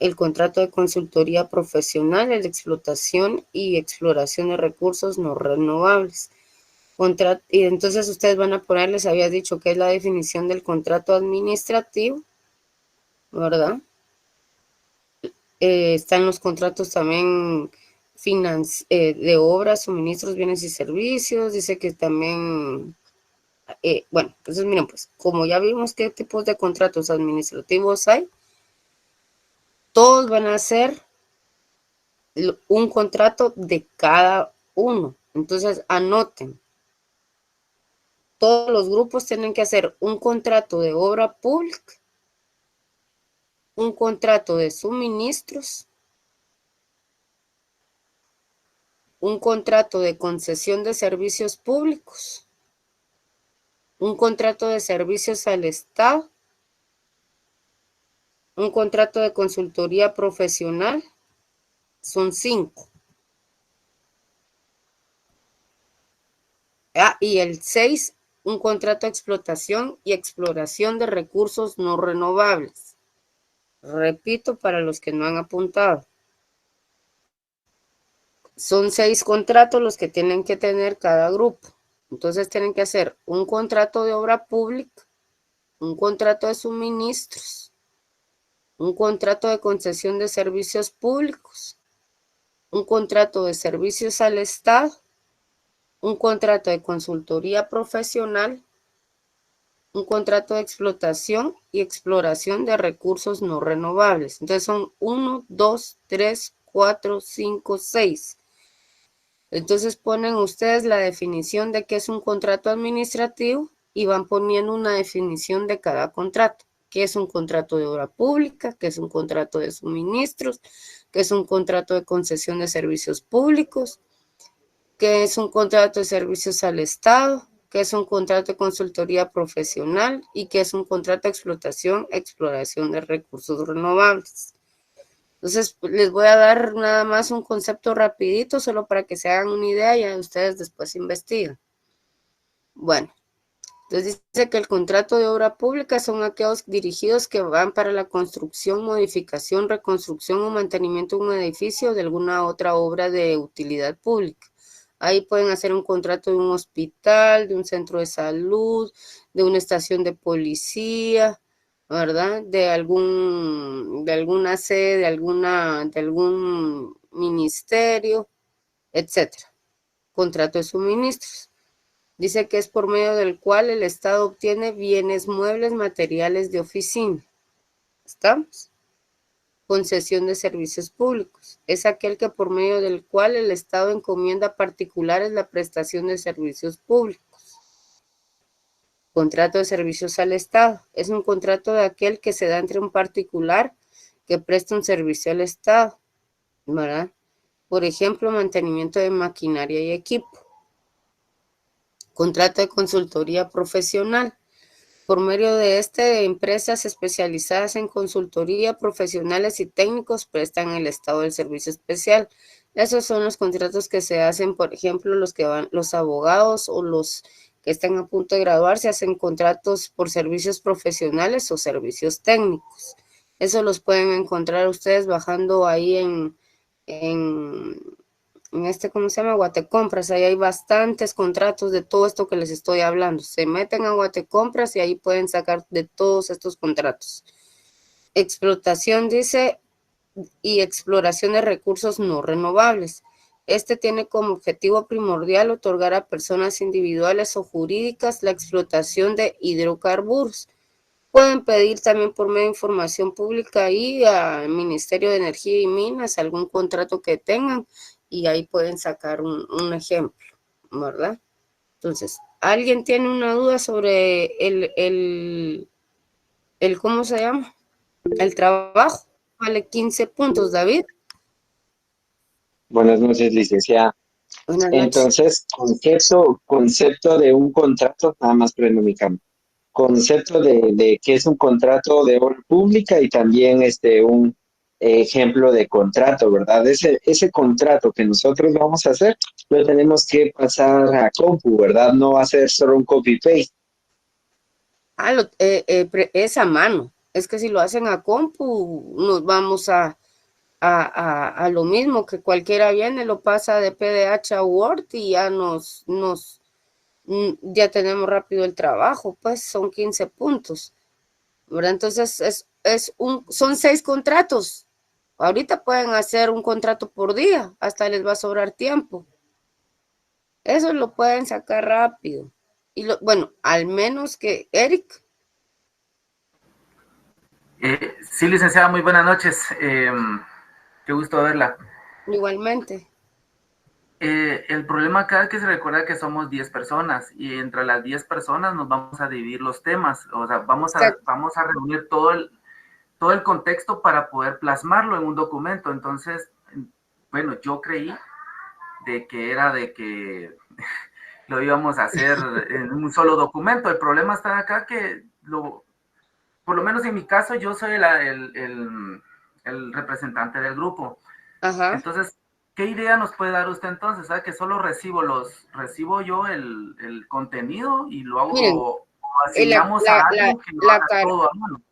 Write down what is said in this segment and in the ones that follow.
el contrato de consultoría profesional, el de explotación y exploración de recursos no renovables. Y entonces ustedes van a poner, les había dicho que es la definición del contrato administrativo, ¿verdad? Están los contratos también de obras, suministros, bienes y servicios. Dice que también, bueno, entonces miren, pues como ya vimos qué tipos de contratos administrativos hay, todos van a ser un contrato de cada uno. Entonces anoten, todos los grupos tienen que hacer un contrato de obra pública, un contrato de suministros, un contrato de concesión de servicios públicos, un contrato de servicios al Estado, un contrato de consultoría profesional, son 5. Y el 6, un contrato de explotación y exploración de recursos no renovables. Repito para los que no han apuntado. Son 6 contratos los que tienen que tener cada grupo. Entonces tienen que hacer un contrato de obra pública, un contrato de suministros, un contrato de concesión de servicios públicos, un contrato de servicios al Estado, un contrato de consultoría profesional, un contrato de explotación y exploración de recursos no renovables. Entonces son 1, 2, 3, 4, 5, 6. Entonces ponen ustedes la definición de qué es un contrato administrativo y van poniendo una definición de cada contrato. ¿Qué es un contrato de obra pública? ¿Qué es un contrato de suministros? ¿Qué es un contrato de concesión de servicios públicos? ¿Qué es un contrato de servicios al Estado? ¿Qué es un contrato de consultoría profesional? ¿Y qué es un contrato de exploración de recursos renovables? Entonces, les voy a dar nada más un concepto rapidito, solo para que se hagan una idea y ustedes después investigan. Bueno, entonces dice que el contrato de obra pública son aquellos dirigidos que van para la construcción, modificación, reconstrucción o mantenimiento de un edificio o de alguna otra obra de utilidad pública. Ahí pueden hacer un contrato de un hospital, de un centro de salud, de una estación de policía, ¿verdad? De alguna sede, de algún ministerio, etcétera. Contrato de suministros. Dice que es por medio del cual el Estado obtiene bienes muebles, materiales de oficina. ¿Estamos? Concesión de servicios públicos. Es aquel que por medio del cual el Estado encomienda a particulares la prestación de servicios públicos. Contrato de servicios al Estado. Es un contrato de aquel que se da entre un particular que presta un servicio al Estado, ¿verdad? Por ejemplo, mantenimiento de maquinaria y equipo. Contrato de consultoría profesional. Por medio de empresas especializadas en consultoría, profesionales y técnicos prestan el Estado del servicio especial. Esos son los contratos que se hacen, por ejemplo, los abogados o los que están a punto de graduarse hacen contratos por servicios profesionales o servicios técnicos. Eso los pueden encontrar ustedes bajando ahí en ¿cómo se llama? Guatecompras. Ahí hay bastantes contratos de todo esto que les estoy hablando. Se meten a Guatecompras y ahí pueden sacar de todos estos contratos. Explotación, dice, y exploración de recursos no renovables. Este tiene como objetivo primordial otorgar a personas individuales o jurídicas la explotación de hidrocarburos. Pueden pedir también por medio de información pública ahí al Ministerio de Energía y Minas algún contrato que tengan y ahí pueden sacar un ejemplo, ¿verdad? Entonces, ¿alguien tiene una duda sobre ¿cómo se llama? El trabajo. Vale 15 puntos, David. Buenas noches, licenciada. Buenas noches. Entonces, concepto de un contrato, nada más prendo mi cámara. Concepto de qué es un contrato de obra pública y también un ejemplo de contrato, ¿verdad? Ese contrato que nosotros vamos a hacer, lo tenemos que pasar a compu, ¿verdad? No va a ser solo un copy-paste. Es a mano. Es que si lo hacen a compu, nos vamos a lo mismo, que cualquiera viene, lo pasa de PDH a Word y ya ya tenemos rápido el trabajo, pues son 15 puntos, ¿verdad? Entonces son 6 contratos. Ahorita pueden hacer un contrato por día, hasta les va a sobrar tiempo. Eso lo pueden sacar rápido. Y bueno, al menos que Eric. Sí, licenciada, muy buenas noches. Qué gusto verla. Igualmente. El problema acá es que se recuerda que somos 10 personas y entre las 10 personas nos vamos a dividir los temas, o sea, vamos a reunir todo el contexto para poder plasmarlo en un documento. Entonces, bueno, yo creí de que era de que lo íbamos a hacer en un solo documento. El problema está acá que, por lo menos en mi caso, yo soy el representante del grupo. Ajá. Entonces, ¿qué idea nos puede dar usted entonces? ¿Sabe que solo recibo yo el contenido y lo Miren, hago, o la, asignamos a la, la, alguien que lo la haga car- todo a mano?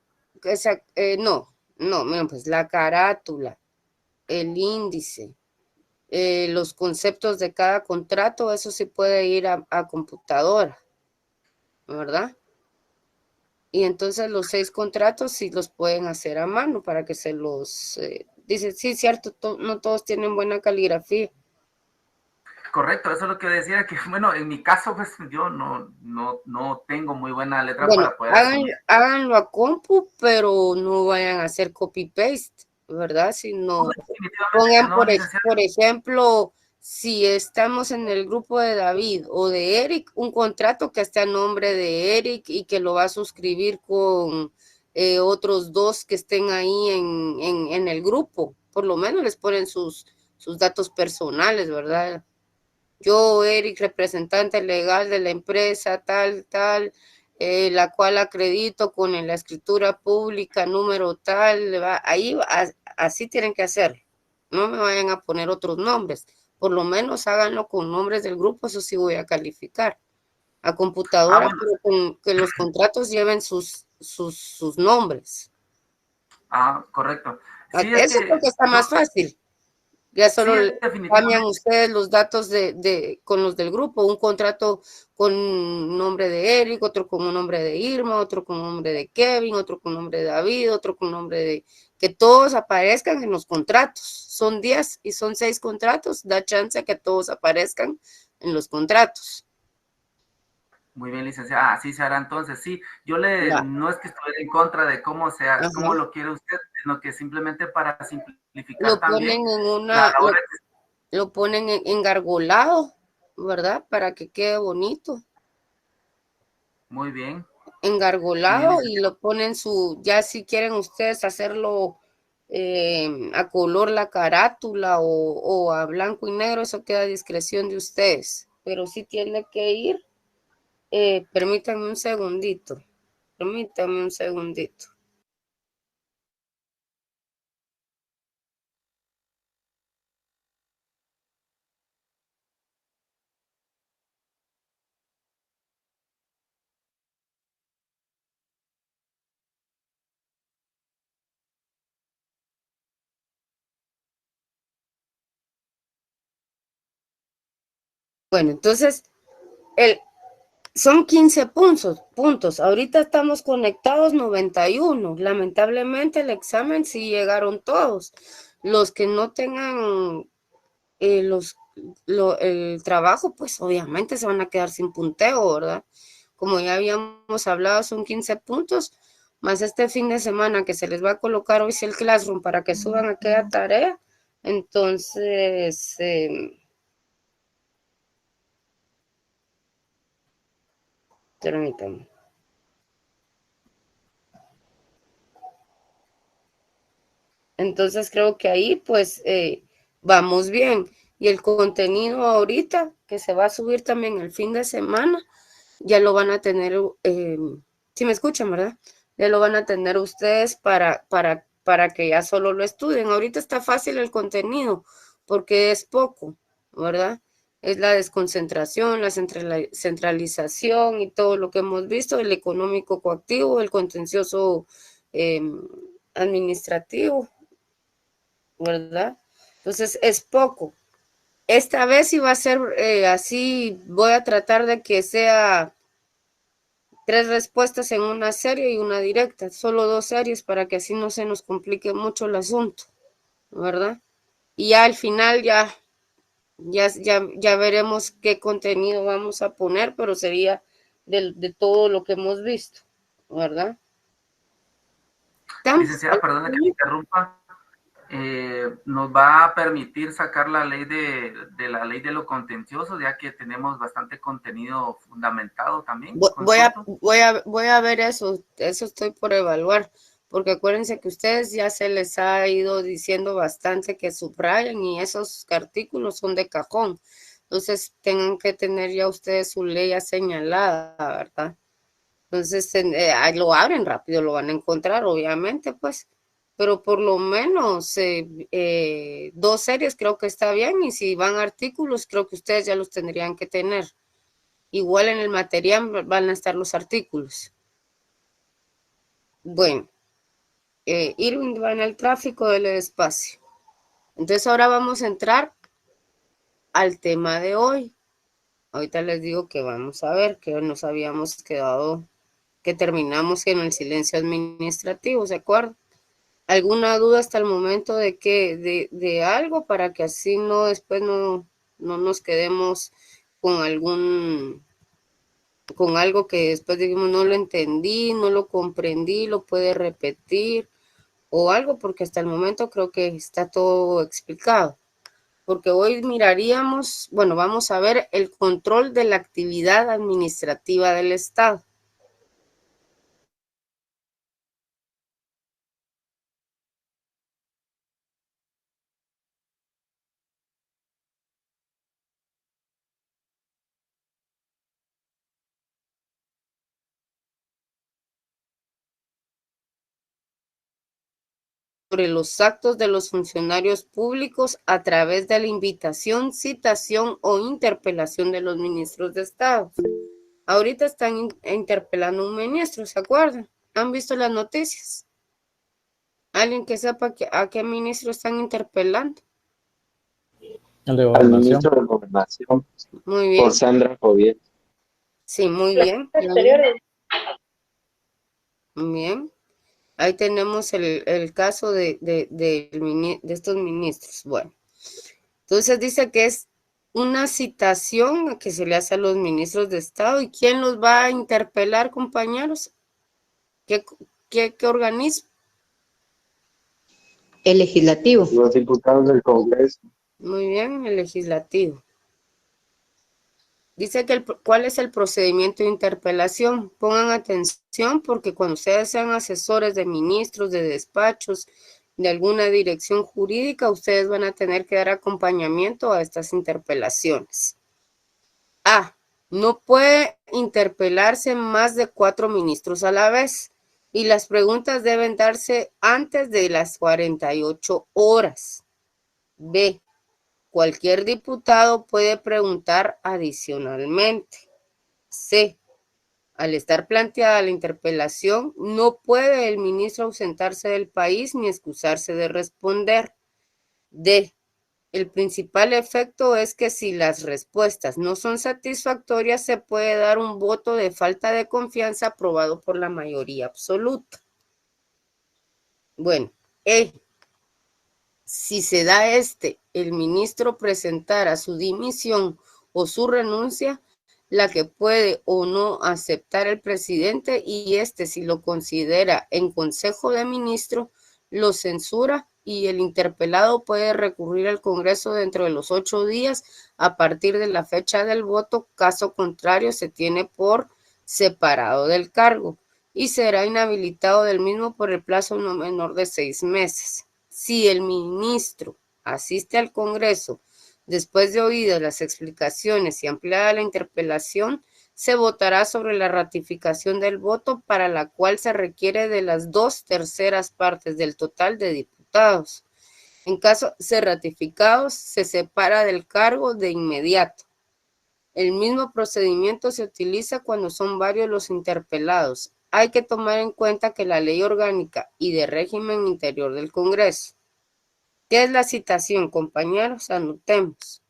no, miren, pues la carátula, el índice, los conceptos de cada contrato, eso sí puede ir a computadora, ¿verdad? Y entonces los 6 contratos sí los pueden hacer a mano para que se los... dice, sí, cierto, no todos tienen buena caligrafía. Correcto, eso es lo que decía, que bueno, en mi caso, pues yo no tengo muy buena letra Bueno, para poder así. háganlo a compu, pero no vayan a hacer copy-paste, ¿verdad? No, Sino definitivamente pongan, no, licenciado. por ejemplo, si estamos en el grupo de David o de Eric, un contrato que esté a nombre de Eric y que lo va a suscribir con otros 2 que estén ahí en el grupo. Por lo menos les ponen sus datos personales, ¿verdad? Yo, Eric, representante legal de la empresa, tal, la cual acredito con la escritura pública, número tal, así tienen que hacer. No me vayan a poner otros nombres. Por lo menos háganlo con nombres del grupo, eso sí voy a calificar. A Ah, computadora, bueno, pero que los contratos lleven sus nombres. correcto. Sí, es Eso creo que que está yo, más fácil. Ya sí, solo le cambian definitivamente. ustedes los datos con los del grupo, un contrato con un nombre de Eric, otro con un nombre de Irma, otro con un nombre de Kevin, otro con un nombre de David, otro con un nombre de... Que todos aparezcan en los contratos. Son 10 y son 6 contratos, da chance que todos aparezcan en los contratos. Muy bien, licenciada. Así se hará entonces. Sí, Va. no es que estuviera en contra de cómo Ajá. lo quiere usted, sino que simplemente para simplificar Lo también ponen en la hora. lo ponen engargolado, ¿verdad? Para que quede bonito. Muy bien, muy bien, Engargolado y licenciada. lo ponen ya si quieren ustedes hacerlo a color la carátula o a blanco y negro, eso queda a discreción de ustedes, pero sí tiene que ir, permítanme un segundito, permítanme un segundito. Bueno, entonces, el, son 15 puntos. Ahorita estamos conectados 91. Lamentablemente el examen sí llegaron todos. Los que no tengan el trabajo, pues obviamente se van a quedar sin punteo, ¿verdad? Como ya habíamos hablado, son 15 puntos, más este fin de semana que se les va a colocar hoy sí el Classroom para que suban aquella tarea. Entonces, permítanme. Entonces creo que ahí pues vamos bien. Y el contenido ahorita que se va a subir también el fin de semana, ya lo van a tener, si me escuchan, ¿verdad? Ya lo van a tener ustedes para que ya solo lo estudien. Ahorita está fácil el contenido porque es poco, ¿verdad? Es la desconcentración, la centralización y todo lo que hemos visto, el económico coactivo, el contencioso administrativo, ¿verdad? Entonces es poco. Esta vez sí va a ser así, voy a tratar de que sea 3 respuestas en una serie y una directa, solo 2 series para que así no se nos complique mucho el asunto, ¿verdad? Y ya al final ya veremos qué contenido vamos a poner, pero sería de todo lo que hemos visto, ¿verdad? Licenciada, perdona que me interrumpa. Nos va a permitir sacar la ley de la ley de lo contencioso, ya que tenemos bastante contenido fundamentado también. Voy a ver eso estoy por evaluar, porque acuérdense que ustedes ya se les ha ido diciendo bastante que subrayen y esos artículos son de cajón. Entonces tengan que tener ya ustedes su ley ya señalada, ¿verdad? Entonces lo abren rápido, lo van a encontrar, obviamente, pues. Pero por lo menos 2 series creo que está bien, y si van artículos, creo que ustedes ya los tendrían que tener. Igual en el material van a estar los artículos. Bueno, Irving va en el tráfico del espacio. Entonces ahora vamos a entrar al tema de hoy. Ahorita les digo que vamos a ver, que nos habíamos quedado, que terminamos en el silencio administrativo, ¿se acuerdan? ¿Alguna duda hasta el momento de algo, para que así no después no nos quedemos con algo que después digamos no lo entendí, no lo comprendí, lo puede repetir o algo? Porque hasta el momento creo que está todo explicado. Porque hoy miraríamos, bueno, vamos a ver el control de la actividad administrativa del Estado. Sobre los actos de los funcionarios públicos a través de la invitación, citación o interpelación de los ministros de Estado. Ahorita están interpelando a un ministro, ¿se acuerdan? ¿Han visto las noticias? ¿Alguien que sepa a qué ministro están interpelando? Al ministro de Gobernación. Muy bien. Por Sandra Jovier. Sí, muy bien. Muy bien. Ahí tenemos el caso de estos ministros. Bueno, entonces dice que es una citación que se le hace a los ministros de Estado. ¿Y quién los va a interpelar, compañeros? ¿Qué organismo? El legislativo. Los diputados del Congreso. Muy bien, el legislativo. Dice que ¿cuál es el procedimiento de interpelación? Pongan atención, porque cuando ustedes sean asesores de ministros, de despachos, de alguna dirección jurídica, ustedes van a tener que dar acompañamiento a estas interpelaciones. A. No puede interpelarse más de 4 ministros a la vez, y las preguntas deben darse antes de las 48 horas. B. Cualquier diputado puede preguntar adicionalmente. C. Al estar planteada la interpelación, no puede el ministro ausentarse del país ni excusarse de responder. D. El principal efecto es que si las respuestas no son satisfactorias, se puede dar un voto de falta de confianza aprobado por la mayoría absoluta. Bueno, E. Si se da el ministro presentara su dimisión o su renuncia, la que puede o no aceptar el presidente, y si lo considera en Consejo de Ministros, lo censura, y el interpelado puede recurrir al Congreso dentro de los 8 días a partir de la fecha del voto. Caso contrario, se tiene por separado del cargo y será inhabilitado del mismo por el plazo no menor de 6 meses. Si el ministro asiste al Congreso después de oídas las explicaciones y ampliada la interpelación, se votará sobre la ratificación del voto, para la cual se requiere de las 2/3 partes del total de diputados. En caso de ser ratificados, se separa del cargo de inmediato. El mismo procedimiento se utiliza cuando son varios los interpelados. hay que tomar en cuenta que la ley orgánica y de régimen interior del Congreso. ¿Qué es la citación, compañeros? Anotemos.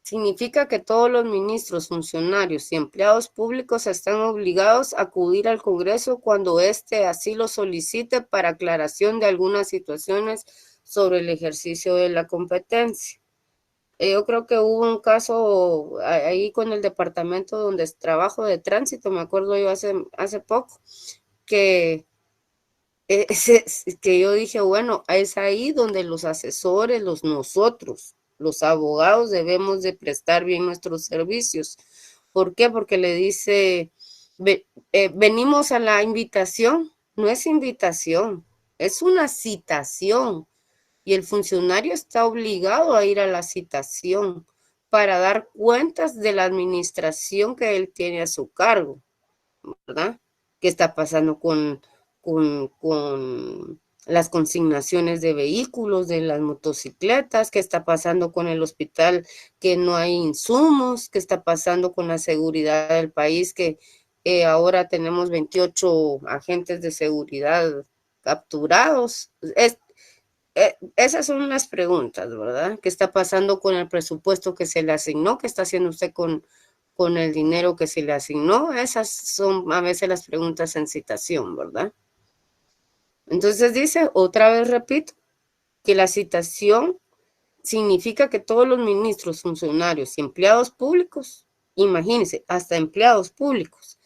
Significa que todos los ministros, funcionarios y empleados públicos están obligados a acudir al Congreso cuando éste así lo solicite para aclaración de algunas situaciones sobre el ejercicio de la competencia. Yo creo que hubo un caso ahí con el departamento donde trabajo de tránsito, me acuerdo yo hace poco, que que yo dije, bueno, es ahí donde los asesores, nosotros, los abogados, debemos de prestar bien nuestros servicios. ¿Por qué? Porque le dice, venimos a la invitación, no es invitación, es una citación. Y el funcionario está obligado a ir a la citación para dar cuentas de la administración que él tiene a su cargo, ¿verdad? ¿Qué está pasando con las consignaciones de vehículos, de las motocicletas? ¿Qué está pasando con el hospital que no hay insumos? ¿Qué está pasando con la seguridad del país que ahora tenemos 28 agentes de seguridad capturados? Esas son las preguntas, ¿verdad? ¿Qué está pasando con el presupuesto que se le asignó? ¿Qué está haciendo usted con el dinero que se le asignó? Esas son a veces las preguntas en citación, ¿verdad? Entonces dice, otra vez repito, que la citación significa que todos los ministros, funcionarios y empleados públicos, imagínense, hasta empleados públicos,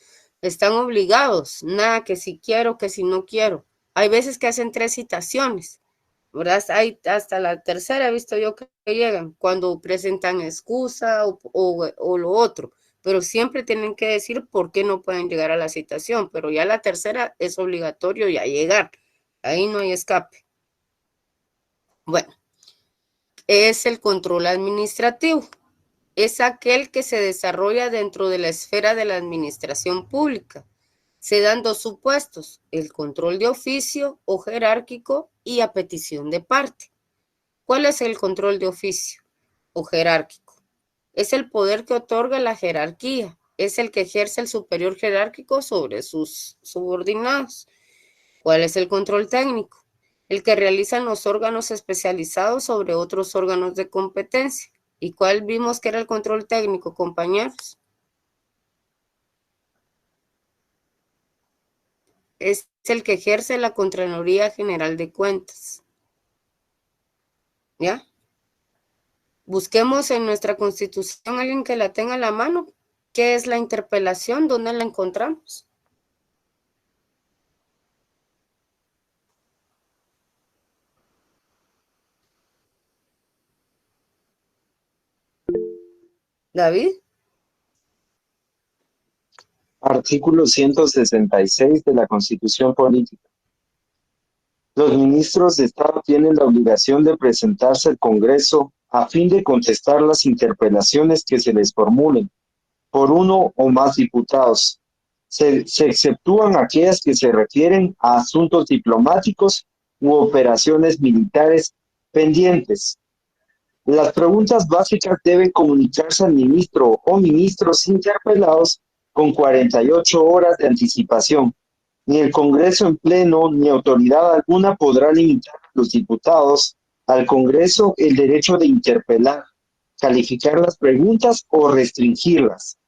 están obligados, nada que si quiero, que si no quiero. Hay veces que hacen 3 citaciones, ¿verdad? Hay hasta la tercera, he visto yo que llegan cuando presentan excusa o lo otro, pero siempre tienen que decir por qué no pueden llegar a la citación, pero ya la tercera es obligatorio ya llegar, ahí no hay escape. Bueno, es el control administrativo, es aquel que se desarrolla dentro de la esfera de la administración pública. Se dan 2 supuestos, el control de oficio o jerárquico y a petición de parte. ¿Cuál es el control de oficio o jerárquico? Es el poder que otorga la jerarquía, es el que ejerce el superior jerárquico sobre sus subordinados. ¿Cuál es el control técnico? El que realizan los órganos especializados sobre otros órganos de competencia. ¿Y cuál vimos que era el control técnico, compañeros? Es el que ejerce la Contraloría General de Cuentas. ¿Ya? Busquemos en nuestra Constitución alguien que la tenga a la mano. ¿Qué es la interpelación? ¿Dónde la encontramos? David. Artículo 166 de la Constitución Política. Los ministros de Estado tienen la obligación de presentarse al Congreso a fin de contestar las interpelaciones que se les formulen por uno o más diputados. Se exceptúan aquellas que se refieren a asuntos diplomáticos u operaciones militares pendientes. Las preguntas básicas deben comunicarse al ministro o ministros interpelados con 48 horas de anticipación. Ni el Congreso en pleno ni autoridad alguna podrá limitar a los diputados al Congreso el derecho de interpelar, calificar las preguntas o restringirlas.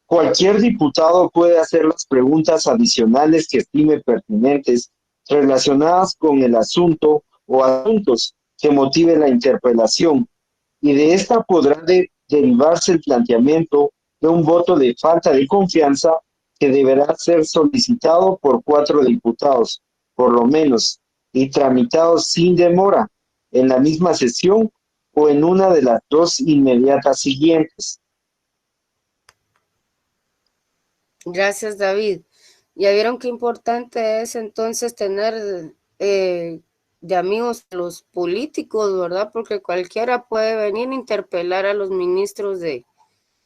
Cualquier diputado puede hacer las preguntas adicionales que estime pertinentes relacionadas con el asunto o asuntos que motive la interpelación, y de esta podrá derivarse el planteamiento de un voto de falta de confianza que deberá ser solicitado por 4 diputados, por lo menos, y tramitado sin demora, en la misma sesión o en una de las 2 inmediatas siguientes. Gracias, David. Ya vieron qué importante es entonces tener de amigos a los políticos, ¿verdad? Porque cualquiera puede venir a interpelar a los ministros de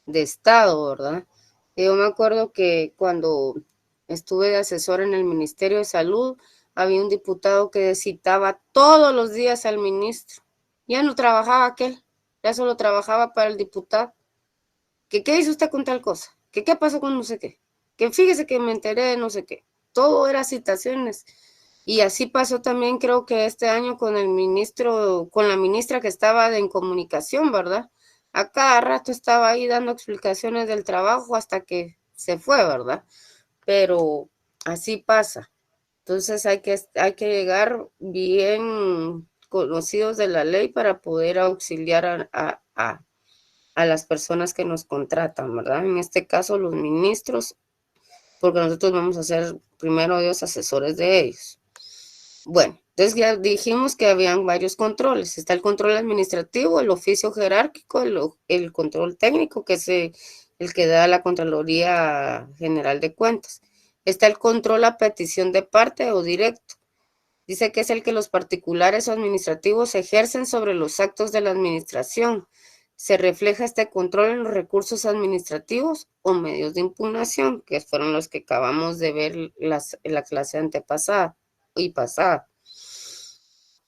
Estado, ¿verdad? Yo me acuerdo que cuando estuve de asesor en el Ministerio de Salud, había un diputado que citaba todos los días al ministro. Ya no trabajaba aquel, ya solo trabajaba para el diputado. ¿Qué hizo usted con tal cosa? ¿Qué pasó con no sé qué? que fíjese que me enteré de no sé qué. Todo era citaciones. Y así pasó también, creo que este año con el ministro, con la ministra que estaba en comunicación, ¿verdad? A cada rato estaba ahí dando explicaciones del trabajo hasta que se fue, ¿verdad? Pero así pasa. Entonces hay que llegar bien conocidos de la ley para poder auxiliar a las personas que nos contratan, ¿verdad? En este caso, los ministros, porque nosotros vamos a ser, primero Dios, asesores de ellos. Bueno, entonces ya dijimos que habían varios controles. Está el control administrativo, el oficio jerárquico, el control técnico, que es el que da la Contraloría General de Cuentas. Está el control a petición de parte o directo. Dice que es el que los particulares o administrativos ejercen sobre los actos de la administración. Se refleja este control en los recursos administrativos o medios de impugnación, que fueron los que acabamos de ver en la clase antepasada y pasada.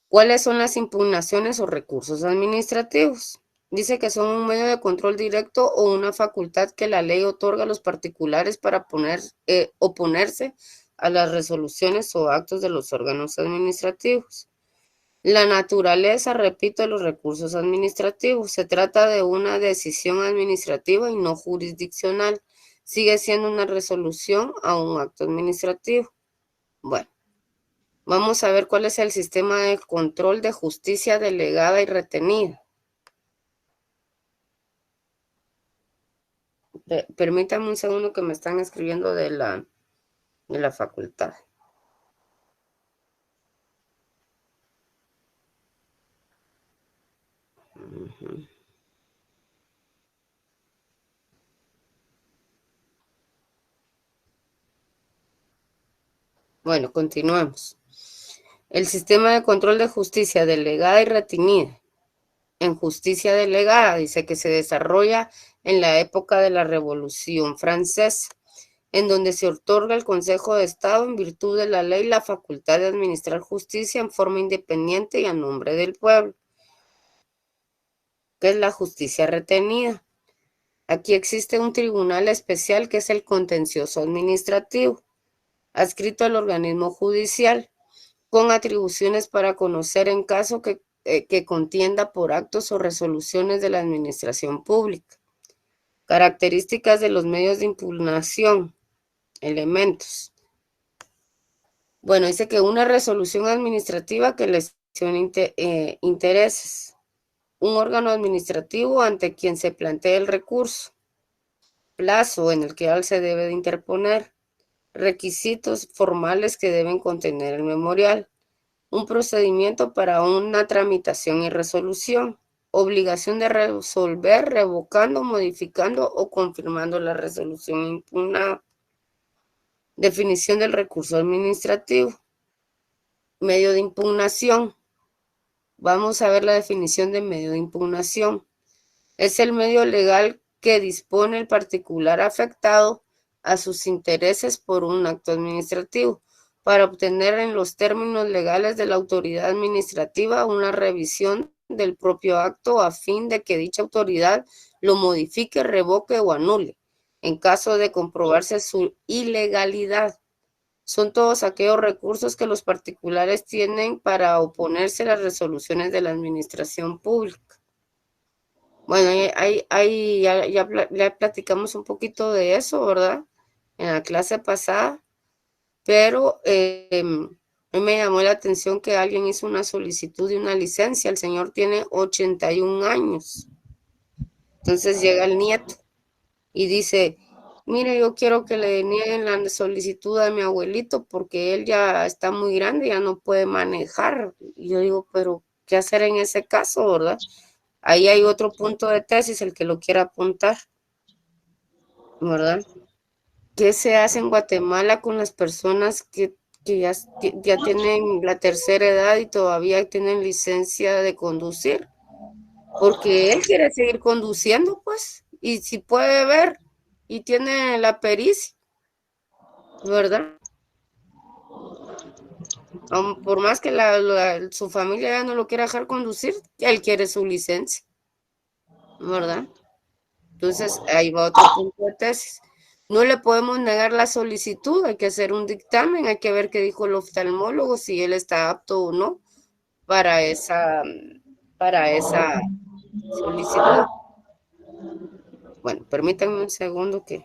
¿Cuáles son las impugnaciones o recursos administrativos? Dice que son un medio de control directo o una facultad que la ley otorga a los particulares para oponerse a las resoluciones o actos de los órganos administrativos. La naturaleza, repito, de los recursos administrativos. Se trata de una decisión administrativa y no jurisdiccional. Sigue siendo una resolución a un acto administrativo. Bueno, vamos a ver cuál es el sistema de control de justicia delegada y retenida. Permítame un segundo que me están escribiendo de la facultad. Bueno, continuemos. El sistema de control de justicia delegada y retenida. En justicia delegada dice que se desarrolla en la época de la Revolución Francesa, en donde se otorga al Consejo de Estado, en virtud de la ley, la facultad de administrar justicia en forma independiente y a nombre del pueblo. ¿Qué es la justicia retenida? Aquí existe un tribunal especial que es el contencioso administrativo, adscrito al organismo judicial, con atribuciones para conocer en caso que contienda por actos o resoluciones de la administración pública. Características de los medios de impugnación. Elementos. Bueno, dice que una resolución administrativa que lesione intereses. Un órgano administrativo ante quien se plantee el recurso. Plazo en el que se debe de interponer. Requisitos formales que deben contener el memorial. Un procedimiento para una tramitación y resolución. Obligación de resolver revocando, modificando o confirmando la resolución impugnada. Definición del recurso administrativo. Medio de impugnación. Vamos a ver la definición de medio de impugnación. Es el medio legal que dispone el particular afectado a sus intereses por un acto administrativo para obtener en los términos legales de la autoridad administrativa una revisión del propio acto a fin de que dicha autoridad lo modifique, revoque o anule, en caso de comprobarse su ilegalidad. Son todos aquellos recursos que los particulares tienen para oponerse a las resoluciones de la administración pública. Bueno, ya platicamos un poquito de eso, ¿verdad? En la clase pasada, pero me llamó la atención que alguien hizo una solicitud de una licencia. El señor tiene 81 años. Entonces llega el nieto y dice, mire, yo quiero que le nieguen la solicitud a mi abuelito porque él ya está muy grande, ya no puede manejar. Y yo digo, pero ¿qué hacer en ese caso, verdad? Ahí hay otro punto de tesis, el que lo quiera apuntar, ¿verdad? ¿Qué se hace en Guatemala con las personas que ya tienen la tercera edad y todavía tienen licencia de conducir? Porque él quiere seguir conduciendo, pues, y si puede ver y tiene la pericia, ¿verdad? Por más que su familia ya no lo quiera dejar conducir, él quiere su licencia, ¿verdad? Entonces, ahí va otro punto de tesis. No le podemos negar la solicitud, hay que hacer un dictamen, hay que ver qué dijo el oftalmólogo, si él está apto o no para esa solicitud. Bueno, permítanme un segundo que...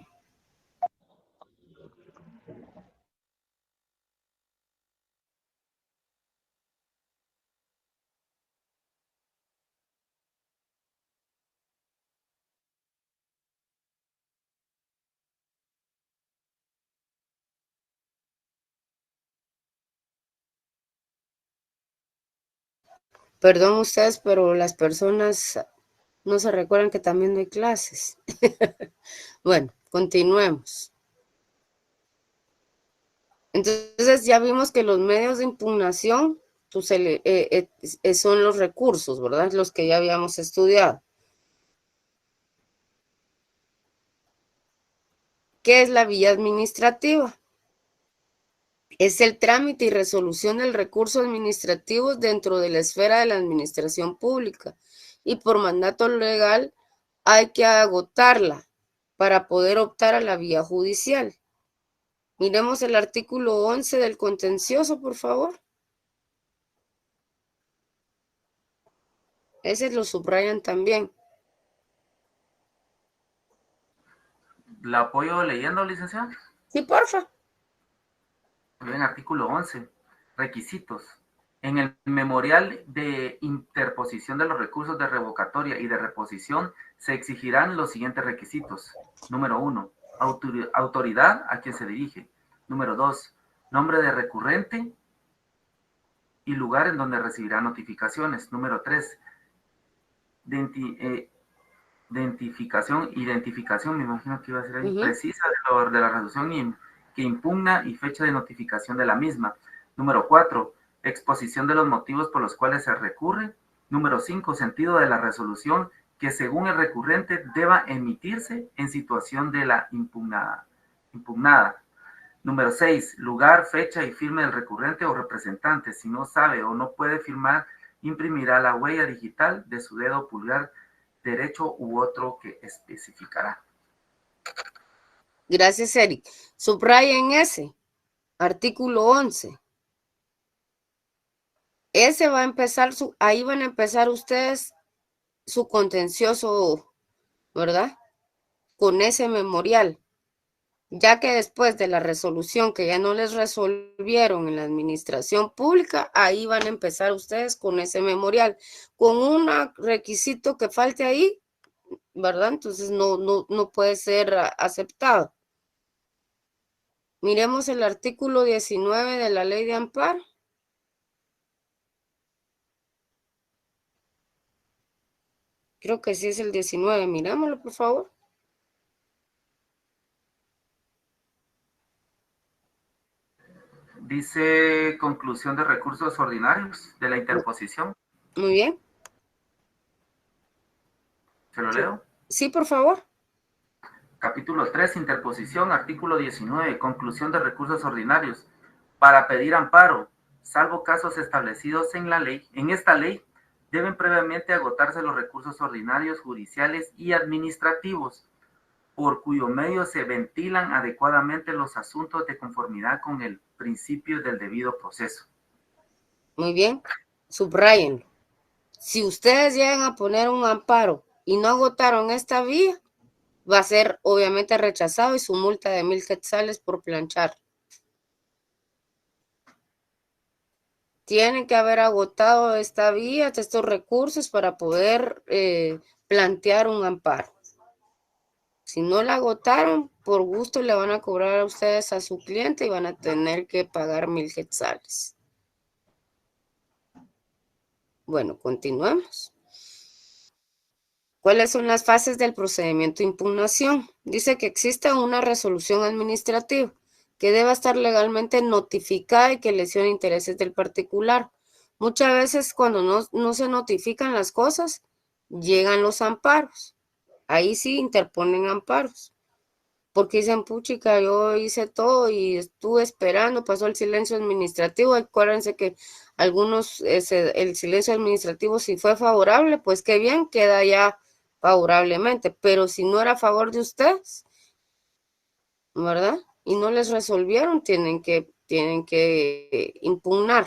Perdón ustedes, pero las personas no se recuerdan que también no hay clases. Bueno, continuemos. Entonces ya vimos que los medios de impugnación pues, son los recursos, ¿verdad? Los que ya habíamos estudiado. ¿Qué es la vía administrativa? Es el trámite y resolución del recurso administrativo dentro de la esfera de la administración pública y por mandato legal hay que agotarla para poder optar a la vía judicial. Miremos el artículo 11 del contencioso, por favor. Ese lo subrayan también. ¿La apoyo leyendo, licenciado? Sí, porfa. Bien, artículo 11. Requisitos. En el memorial de interposición de los recursos de revocatoria y de reposición se exigirán los siguientes requisitos. Número 1. Autoridad a quien se dirige. Número 2. Nombre de recurrente y lugar en donde recibirá notificaciones. Número 3. Identificación, me imagino que iba a ser ahí, precisa de la resolución que impugna y fecha de notificación de la misma. Número 4, exposición de los motivos por los cuales se recurre. Número 5, sentido de la resolución que según el recurrente deba emitirse en situación de la impugnada. Número 6, lugar, fecha y firma del recurrente o representante. Si no sabe o no puede firmar, imprimirá la huella digital de su dedo pulgar derecho u otro que especificará. Gracias, Eric. Subrayen ese, artículo 11. Ese va a empezar, ahí van a empezar ustedes su contencioso, ¿verdad? Con ese memorial. Ya que después de la resolución que ya no les resolvieron en la administración pública, ahí van a empezar ustedes con ese memorial. Con un requisito que falte ahí, ¿verdad? Entonces no puede ser aceptado. Miremos el artículo 19 de la Ley de Amparo. Creo que sí es el 19. Mirámoslo, por favor. Dice conclusión de recursos ordinarios de la interposición. Muy bien. ¿Se lo leo? Sí, por favor. Capítulo 3, interposición, artículo 19, conclusión de recursos ordinarios. Para pedir amparo, salvo casos establecidos en la ley, en esta ley, deben previamente agotarse los recursos ordinarios, judiciales y administrativos, por cuyo medio se ventilan adecuadamente los asuntos de conformidad con el principio del debido proceso. Muy bien. Subrayenlo. Si ustedes llegan a poner un amparo y no agotaron esta vía, va a ser obviamente rechazado y su multa de 1,000 quetzales por planchar. Tienen que haber agotado esta vía, estos recursos para poder plantear un amparo. Si no la agotaron, por gusto le van a cobrar a ustedes a su cliente y van a tener que pagar 1,000 quetzales. Bueno, continuemos. ¿Cuáles son las fases del procedimiento de impugnación? Dice que existe una resolución administrativa que deba estar legalmente notificada y que lesione intereses del particular. Muchas veces cuando no se notifican las cosas, llegan los amparos. Ahí sí interponen amparos. Porque dicen, puchica, yo hice todo y estuve esperando, pasó el silencio administrativo. Acuérdense que algunos, el silencio administrativo, si fue favorable, pues qué bien, queda ya favorablemente. Pero si no era a favor de ustedes, ¿verdad? Y no les resolvieron, tienen que impugnar.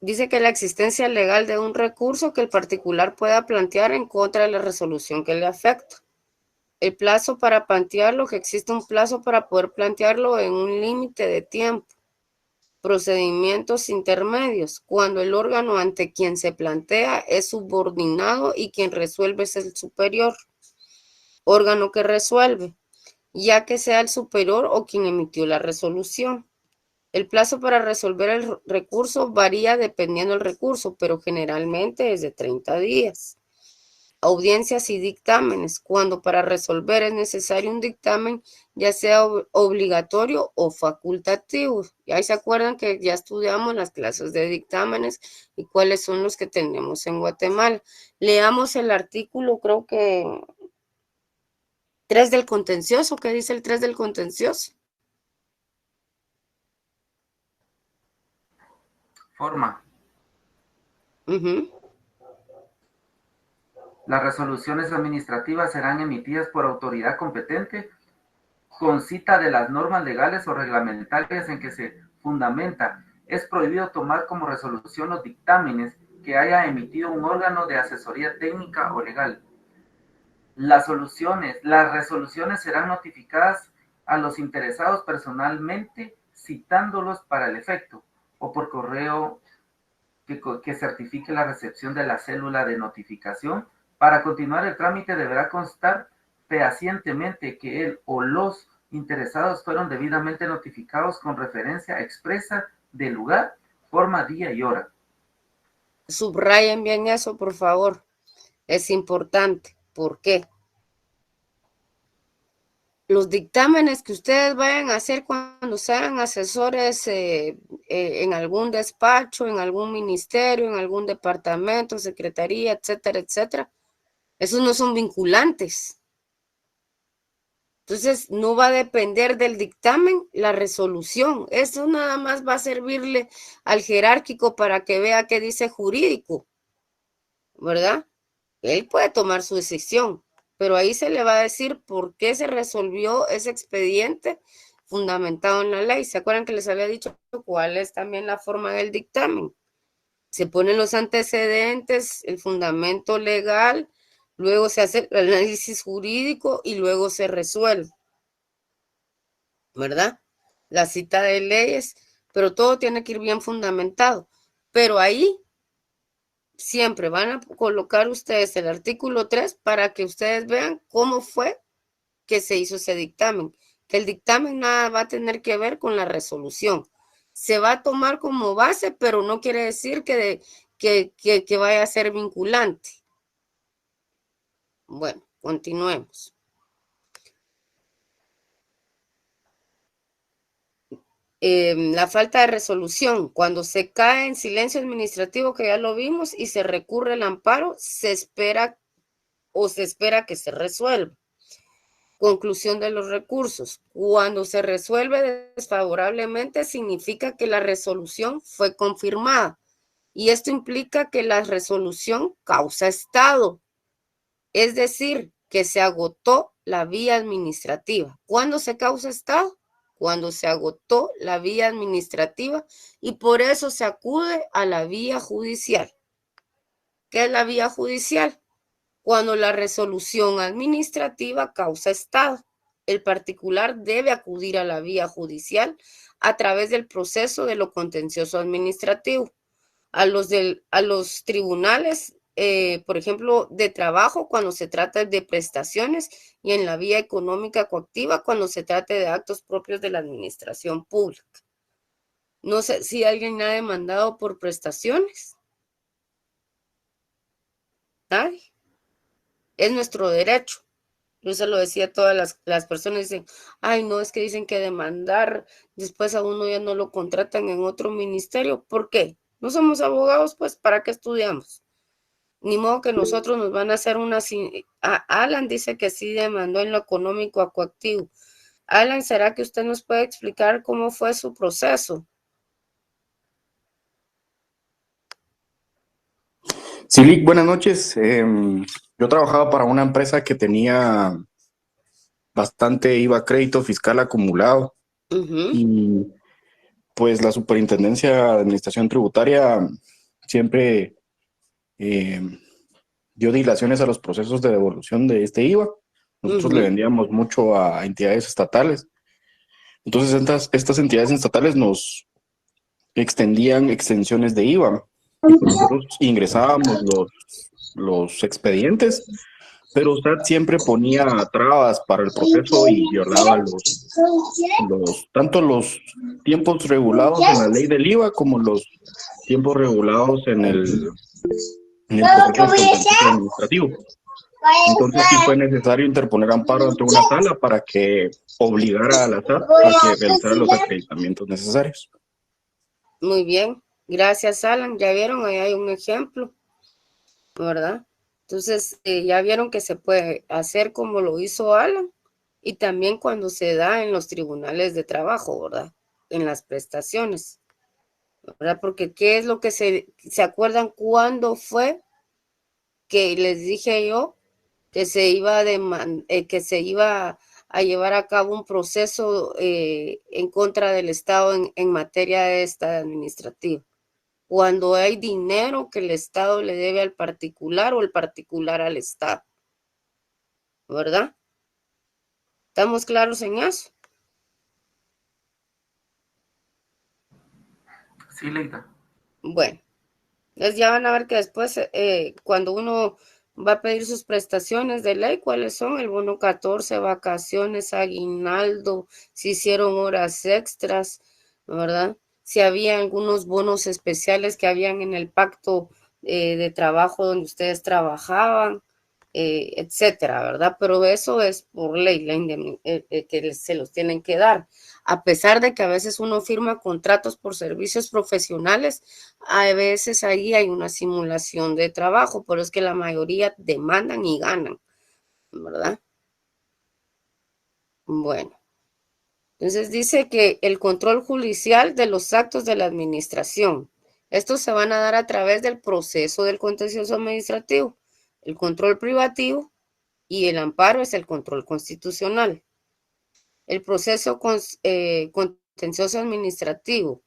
Dice que la existencia legal de un recurso que el particular pueda plantear en contra de la resolución que le afecta. El plazo para plantearlo, que existe un plazo para poder plantearlo en un límite de tiempo. Procedimientos intermedios, cuando el órgano ante quien se plantea es subordinado y quien resuelve es el superior. Órgano que resuelve, ya que sea el superior o quien emitió la resolución. El plazo para resolver el recurso varía dependiendo del recurso, pero generalmente es de 30 días. Audiencias y dictámenes, cuando para resolver es necesario un dictamen, ya sea obligatorio o facultativo. Y ahí se acuerdan que ya estudiamos las clases de dictámenes y cuáles son los que tenemos en Guatemala. Leamos el artículo, creo que 3 del contencioso. ¿Qué dice el 3 del contencioso? Forma. Uh-huh. Las resoluciones administrativas serán emitidas por autoridad competente con cita de las normas legales o reglamentarias en que se fundamenta. Es prohibido tomar como resolución los dictámenes que haya emitido un órgano de asesoría técnica o legal. Las resoluciones serán notificadas a los interesados personalmente, citándolos para el efecto, o por correo que certifique la recepción de la célula de notificación. Para continuar el trámite deberá constar fehacientemente que él o los interesados fueron debidamente notificados con referencia expresa del lugar, forma, día y hora. Subrayen bien eso, por favor. Es importante. ¿Por qué? Los dictámenes que ustedes vayan a hacer cuando sean asesores en algún despacho, en algún ministerio, en algún departamento, secretaría, etcétera, etcétera, esos no son vinculantes. Entonces, no va a depender del dictamen la resolución. Eso nada más va a servirle al jerárquico para que vea qué dice jurídico, ¿verdad? Él puede tomar su decisión, pero ahí se le va a decir por qué se resolvió ese expediente fundamentado en la ley. ¿Se acuerdan que les había dicho cuál es también la forma del dictamen? Se ponen los antecedentes, el fundamento legal, luego se hace el análisis jurídico y luego se resuelve, ¿verdad? La cita de leyes, pero todo tiene que ir bien fundamentado. Pero ahí siempre van a colocar ustedes el artículo 3 para que ustedes vean cómo fue que se hizo ese dictamen. Que el dictamen nada va a tener que ver con la resolución. Se va a tomar como base, pero no quiere decir que vaya a ser vinculante. Bueno, continuemos. La falta de resolución, cuando se cae en silencio administrativo, que ya lo vimos, y se recurre al amparo, se espera que se resuelva. Conclusión de los recursos. Cuando se resuelve desfavorablemente, significa que la resolución fue confirmada. Y esto implica que la resolución causa estado. Es decir, que se agotó la vía administrativa. ¿Cuándo se causa estado? Cuando se agotó la vía administrativa y por eso se acude a la vía judicial. ¿Qué es la vía judicial? Cuando la resolución administrativa causa estado, el particular debe acudir a la vía judicial a través del proceso de lo contencioso administrativo. A los tribunales, por ejemplo, de trabajo cuando se trata de prestaciones y en la vía económica coactiva cuando se trate de actos propios de la administración pública. No sé si alguien ha demandado por prestaciones. Nadie. Es nuestro derecho. Yo se lo decía a todas las personas, dicen, ay, no, es que dicen que demandar, después a uno ya no lo contratan en otro ministerio. ¿Por qué? No somos abogados, pues, ¿para qué estudiamos? Ni modo que nosotros nos van a hacer una... Alan dice que sí demandó en lo económico a coactivo. Alan, ¿será que usted nos puede explicar cómo fue su proceso? Sí, Lick, buenas noches. Yo trabajaba para una empresa que tenía bastante IVA crédito fiscal acumulado. Y pues la Superintendencia de Administración Tributaria siempre dio dilaciones a los procesos de devolución de este IVA. Nosotros le vendíamos mucho a entidades estatales. Entonces estas entidades estatales nos extendían extensiones de IVA. Y pues nosotros ingresábamos los expedientes, pero usted siempre ponía trabas para el proceso y violaba tanto los tiempos regulados en la ley del IVA como los tiempos regulados en el proceso contencioso administrativo. Entonces sí fue necesario interponer amparo ante una sala para que obligara a la SAT a que realizara los acreditamientos necesarios. Muy bien, gracias Alan. Ya vieron, ahí hay un ejemplo, ¿verdad? Entonces ya vieron que se puede hacer como lo hizo Alan y también cuando se da en los tribunales de trabajo, ¿verdad? En las prestaciones, ¿verdad? Porque ¿qué es lo que se acuerdan cuándo fue que les dije yo que se iba a llevar a cabo un proceso en contra del Estado en materia de esta administrativa? Cuando hay dinero que el Estado le debe al particular o el particular al Estado, ¿verdad? ¿Estamos claros en eso? Sí, Leida. Bueno, entonces ya van a ver que después, cuando uno va a pedir sus prestaciones de ley, ¿cuáles son? El bono 14, vacaciones, aguinaldo, si hicieron horas extras, ¿verdad? Si había algunos bonos especiales que habían en el pacto de trabajo donde ustedes trabajaban, etcétera, ¿verdad? Pero eso es por ley, que se los tienen que dar. A pesar de que a veces uno firma contratos por servicios profesionales, a veces ahí hay una simulación de trabajo, pero es que la mayoría demandan y ganan, ¿verdad? Bueno, entonces dice que el control judicial de los actos de la administración, estos se van a dar a través del proceso del contencioso administrativo, el control privativo y el amparo es el control constitucional. El proceso contencioso administrativo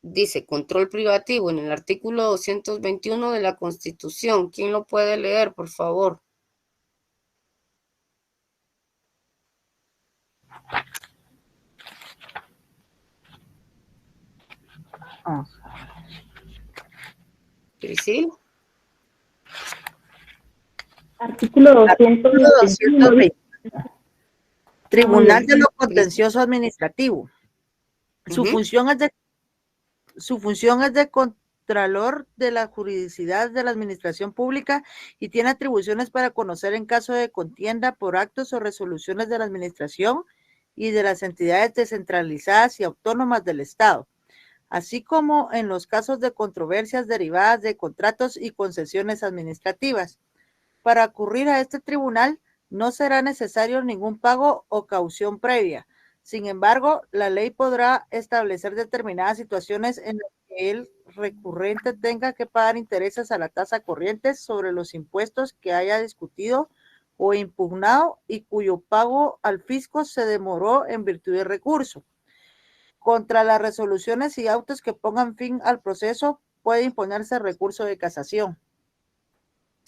dice control privativo en el artículo 221 de la Constitución. ¿Quién lo puede leer, por favor? ¿Priscila? Artículo 221. Tribunal de lo Contencioso Administrativo. Su Ujú. función es de contralor de la juridicidad de la administración pública y tiene atribuciones para conocer en caso de contienda por actos o resoluciones de la administración y de las entidades descentralizadas y autónomas del Estado, así como en los casos de controversias derivadas de contratos y concesiones administrativas. Para acudir a este tribunal no será necesario ningún pago o caución previa. Sin embargo, la ley podrá establecer determinadas situaciones en las que el recurrente tenga que pagar intereses a la tasa corriente sobre los impuestos que haya discutido o impugnado y cuyo pago al fisco se demoró en virtud del recurso. Contra las resoluciones y autos que pongan fin al proceso, puede imponerse recurso de casación.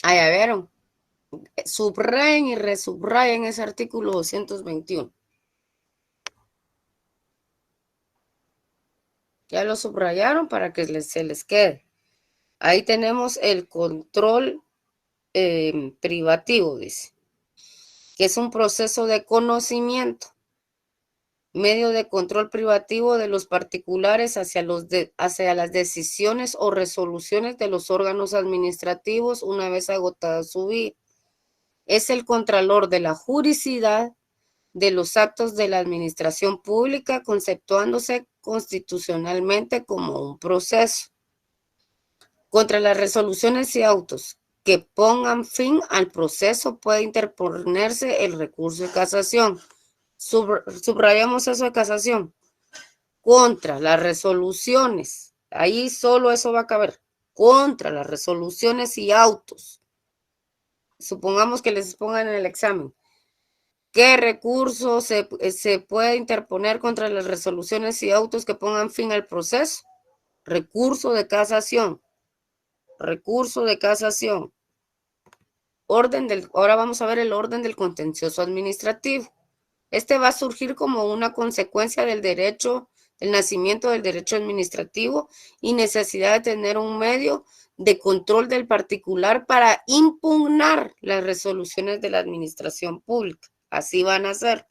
Ah, ya vieron. Subrayen y resubrayen ese artículo 221. Ya lo subrayaron para que se les quede. Ahí tenemos el control privativo, dice, que es un proceso de conocimiento, medio de control privativo de los particulares hacia las decisiones o resoluciones de los órganos administrativos una vez agotada su vía. Es el contralor de la juridicidad de los actos de la administración pública, conceptuándose constitucionalmente como un proceso. Contra las resoluciones y autos que pongan fin al proceso puede interponerse el recurso de casación. Subrayamos eso de casación. Contra las resoluciones, ahí solo eso va a caber. Contra las resoluciones y autos. Supongamos que les pongan en el examen ¿Qué recurso se puede interponer contra las resoluciones y autos que pongan fin al proceso? Recurso de casación. Recurso de casación. Ahora vamos a ver el orden del contencioso administrativo. Este va a surgir como una consecuencia del nacimiento del derecho administrativo y necesidad de tener un medio de control del particular para impugnar las resoluciones de la administración pública. Así van a ser.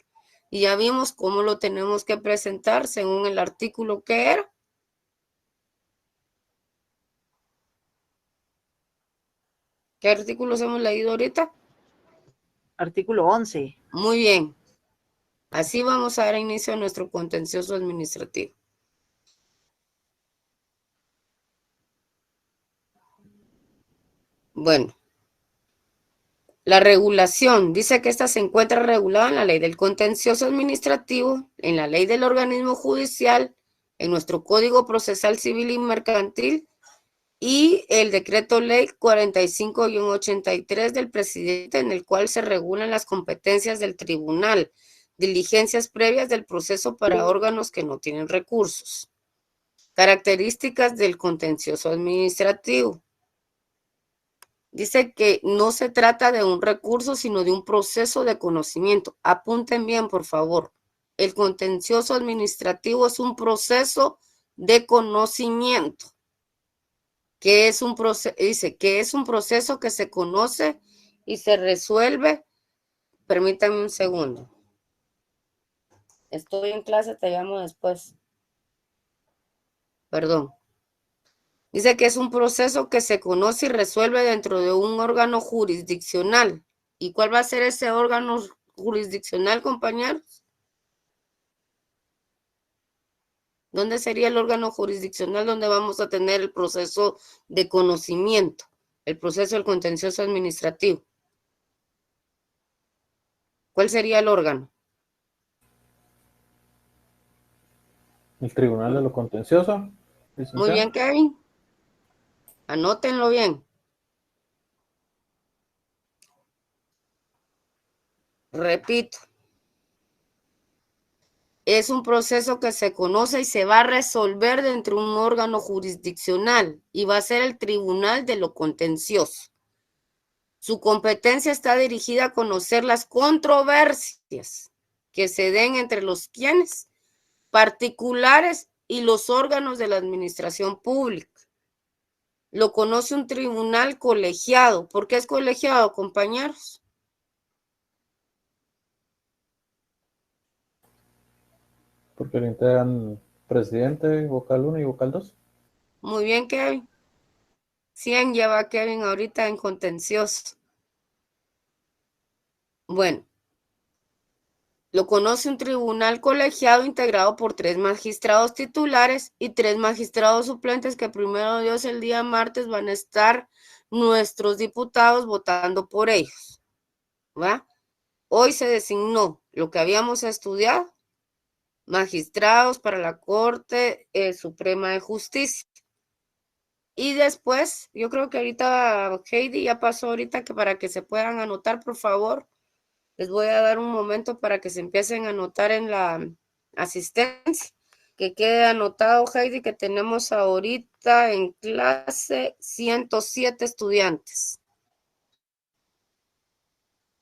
Y ya vimos cómo lo tenemos que presentar según el artículo que era. ¿Qué artículos hemos leído ahorita? Artículo 11. Muy bien. Así vamos a dar inicio a nuestro contencioso administrativo. Bueno, la regulación dice que esta se encuentra regulada en la ley del contencioso administrativo, en la ley del organismo judicial, en nuestro Código Procesal Civil y Mercantil y el decreto ley 45-83 del presidente, en el cual se regulan las competencias del tribunal, diligencias previas del proceso para órganos que no tienen recursos. Características del contencioso administrativo. Dice que no se trata de un recurso, sino de un proceso de conocimiento. Apunten bien, por favor. El contencioso administrativo es un proceso de conocimiento. Que es un proceso, dice que es un proceso que se conoce y se resuelve. Permítanme un segundo. Estoy en clase, te llamo después. Perdón. Dice que es un proceso que se conoce y resuelve dentro de un órgano jurisdiccional. ¿Y cuál va a ser ese órgano jurisdiccional, compañeros? ¿Dónde sería el órgano jurisdiccional donde vamos a tener el proceso de conocimiento, el proceso del contencioso administrativo? ¿Cuál sería el órgano? El Tribunal de lo Contencioso. Muy bien, Kevin. Anótenlo bien. Repito. Es un proceso que se conoce y se va a resolver dentro de un órgano jurisdiccional y va a ser el Tribunal de lo Contencioso. Su competencia está dirigida a conocer las controversias que se den entre los quienes particulares y los órganos de la administración pública. Lo conoce un tribunal colegiado. ¿Por qué es colegiado, compañeros? Porque lo integran presidente, vocal 1 y vocal 2. Muy bien, Kevin. 100 lleva Kevin ahorita en contencioso. Bueno, lo conoce un tribunal colegiado integrado por 3 magistrados titulares y 3 magistrados suplentes que primero Dios el día martes van a estar nuestros diputados votando por ellos. ¿Va? Hoy se designó lo que habíamos estudiado, magistrados para la Corte Suprema de Justicia. Y después, yo creo que ahorita Heidi ya pasó ahorita que para que se puedan anotar, por favor. Les voy a dar un momento para que se empiecen a anotar en la asistencia. Que quede anotado, Heidi, que tenemos ahorita en clase 107 estudiantes.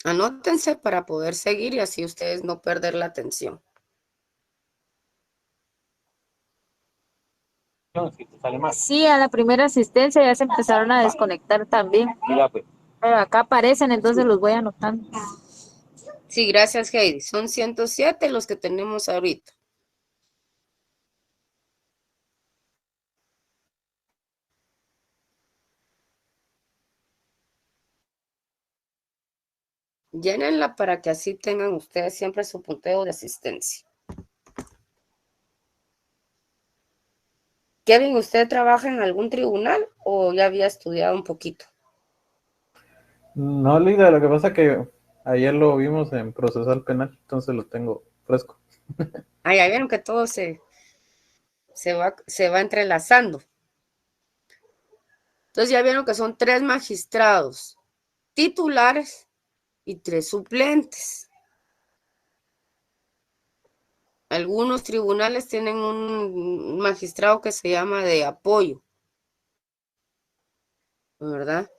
Anótense para poder seguir y así ustedes no perder la atención. Sí, a la primera asistencia ya se empezaron a desconectar también. Pero acá aparecen, entonces los voy anotando. Sí, gracias, Heidi. Son 107 los que tenemos ahorita. Llénenla para que así tengan ustedes siempre su punteo de asistencia. Kevin, ¿usted trabaja en algún tribunal o ya había estudiado un poquito? No, Lida, lo que pasa es que ayer lo vimos en procesal penal, entonces lo tengo fresco. Ah, ya vieron que todo se va entrelazando. Entonces ya vieron que son 3 magistrados titulares y 3 suplentes. Algunos tribunales tienen un magistrado que se llama de apoyo, ¿verdad?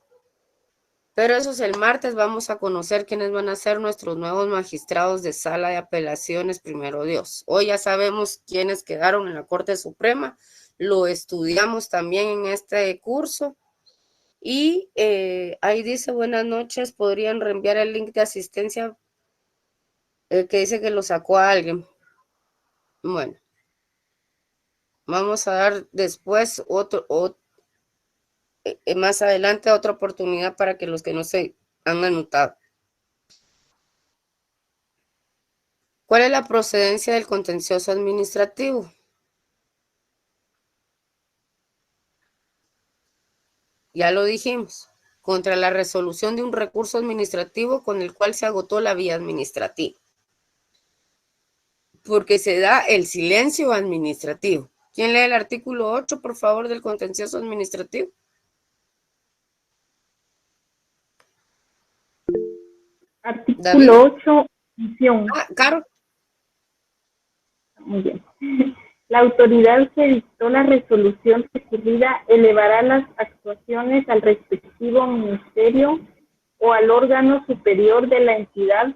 Pero eso es el martes, vamos a conocer quiénes van a ser nuestros nuevos magistrados de sala de apelaciones, primero Dios. Hoy ya sabemos quiénes quedaron en la Corte Suprema, lo estudiamos también en este curso. Y ahí dice, buenas noches, podrían reenviar el link de asistencia que dice que lo sacó a alguien. Bueno, vamos a dar después más adelante otra oportunidad para que los que no se han anotado. ¿Cuál es la procedencia del contencioso administrativo? Ya lo dijimos, contra la resolución de un recurso administrativo con el cual se agotó la vía administrativa. Porque se da el silencio administrativo. ¿Quién lee el artículo 8, por favor, del contencioso administrativo? Artículo 8, función. Caro. Muy bien. La autoridad que dictó la resolución recurrida elevará las actuaciones al respectivo ministerio o al órgano superior de la entidad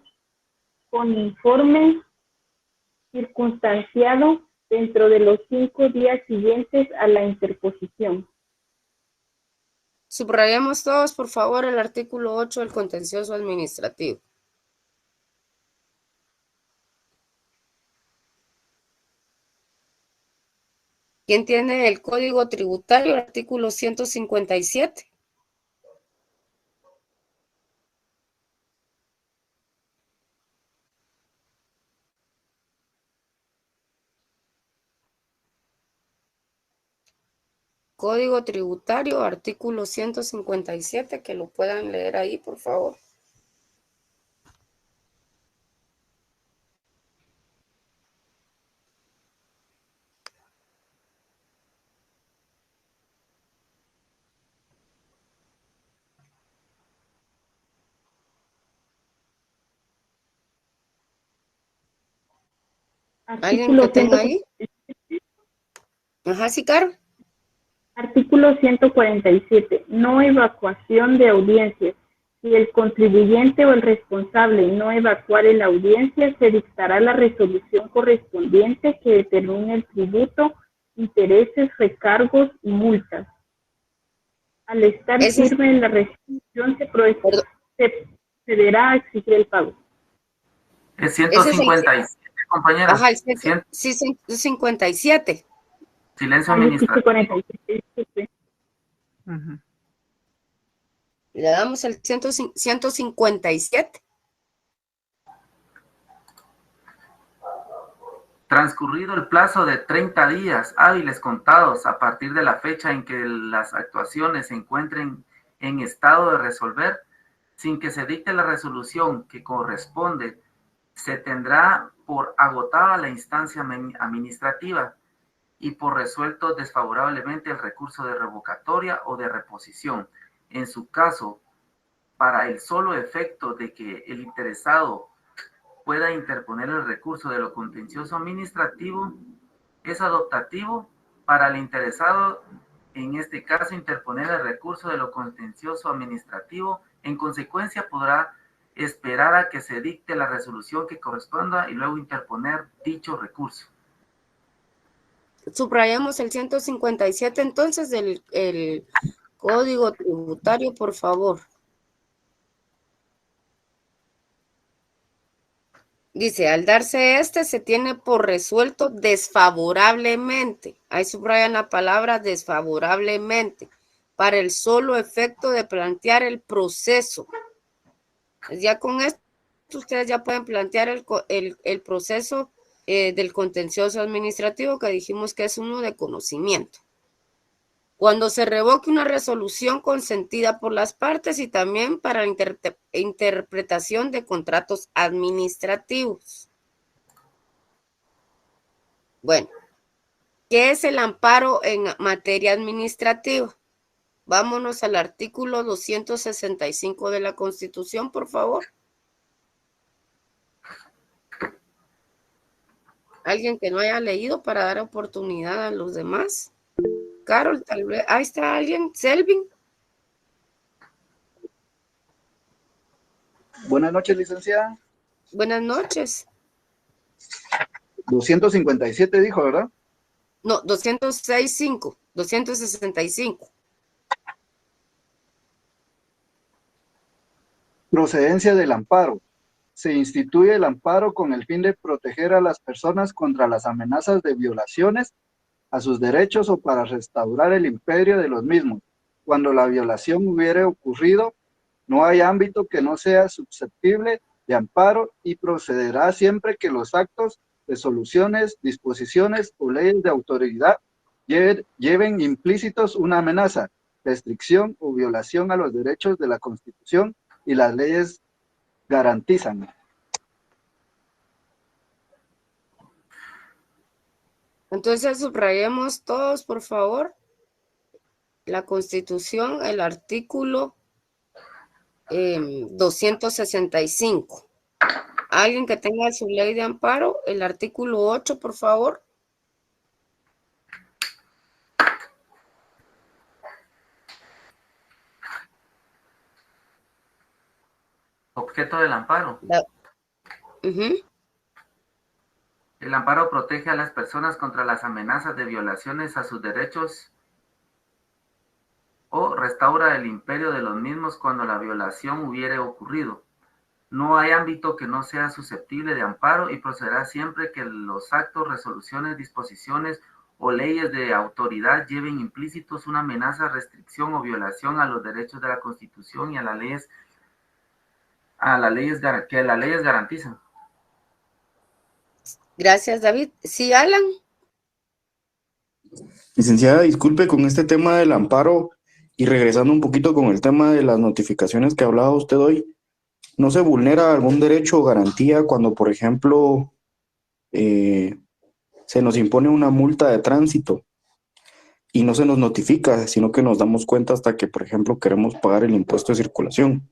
con informe circunstanciado dentro de los 5 días siguientes a la interposición. Subrayemos todos, por favor, el artículo 8 del contencioso administrativo. ¿Quién tiene el Código Tributario, artículo 157? Código Tributario, artículo 157, que lo puedan leer ahí, por favor. ¿Alguien que tenga ahí? Ajá, sí, Caro. Artículo 147. No evacuación de audiencias. Si el contribuyente o el responsable no evacuare la audiencia, se dictará la resolución correspondiente que determine el tributo, intereses, recargos y multas. Al estar firme en la resolución, se procederá a exigir el pago. Es 157, compañera. Ajá, el 157. Silencio administrativo. Le damos el 157. Transcurrido el plazo de 30 días hábiles contados a partir de la fecha en que las actuaciones se encuentren en estado de resolver, sin que se dicte la resolución que corresponde, se tendrá por agotada la instancia administrativa y por resuelto desfavorablemente el recurso de revocatoria o de reposición. En su caso, para el solo efecto de que el interesado pueda interponer el recurso de lo contencioso administrativo, es adoptativo para el interesado, en este caso, interponer el recurso de lo contencioso administrativo. En consecuencia, podrá esperar a que se dicte la resolución que corresponda y luego interponer dicho recurso. Subrayamos el 157 entonces del el Código Tributario, por favor. Dice, al darse se tiene por resuelto desfavorablemente. Ahí subrayan la palabra desfavorablemente, para el solo efecto de plantear el proceso. Ya con esto ustedes ya pueden plantear el proceso del contencioso administrativo, que dijimos que es uno de conocimiento. Cuando se revoque una resolución consentida por las partes y también para la interpretación de contratos administrativos. Bueno, ¿qué es el amparo en materia administrativa? Vámonos al artículo 265 de la Constitución, por favor. Alguien que no haya leído para dar oportunidad a los demás. Carol, tal vez. Ahí está alguien. Selvin. Buenas noches, licenciada. Buenas noches. 257 dijo, ¿verdad? No, 265. 265. Procedencia del amparo. Se instituye el amparo con el fin de proteger a las personas contra las amenazas de violaciones a sus derechos o para restaurar el imperio de los mismos. Cuando la violación hubiere ocurrido, no hay ámbito que no sea susceptible de amparo y procederá siempre que los actos, resoluciones, disposiciones o leyes de autoridad lleven implícitos una amenaza, restricción o violación a los derechos de la Constitución y las leyes garantizan. Entonces subrayemos todos, por favor, la Constitución, el artículo 265. Alguien que tenga su ley de amparo, el artículo 8, por favor. Objeto del amparo. El amparo protege a las personas contra las amenazas de violaciones a sus derechos o restaura el imperio de los mismos cuando la violación hubiere ocurrido. No hay ámbito que no sea susceptible de amparo y procederá siempre que los actos, resoluciones, disposiciones o leyes de autoridad lleven implícitos una amenaza, restricción o violación a los derechos de la Constitución y a las leyes que las leyes garantizan. Gracias, David. Sí, Alan. Licenciada, disculpe con este tema del amparo y regresando un poquito con el tema de las notificaciones que hablaba usted hoy, ¿no se vulnera algún derecho o garantía cuando, por ejemplo, se nos impone una multa de tránsito y no se nos notifica, sino que nos damos cuenta hasta que, por ejemplo, queremos pagar el impuesto de circulación?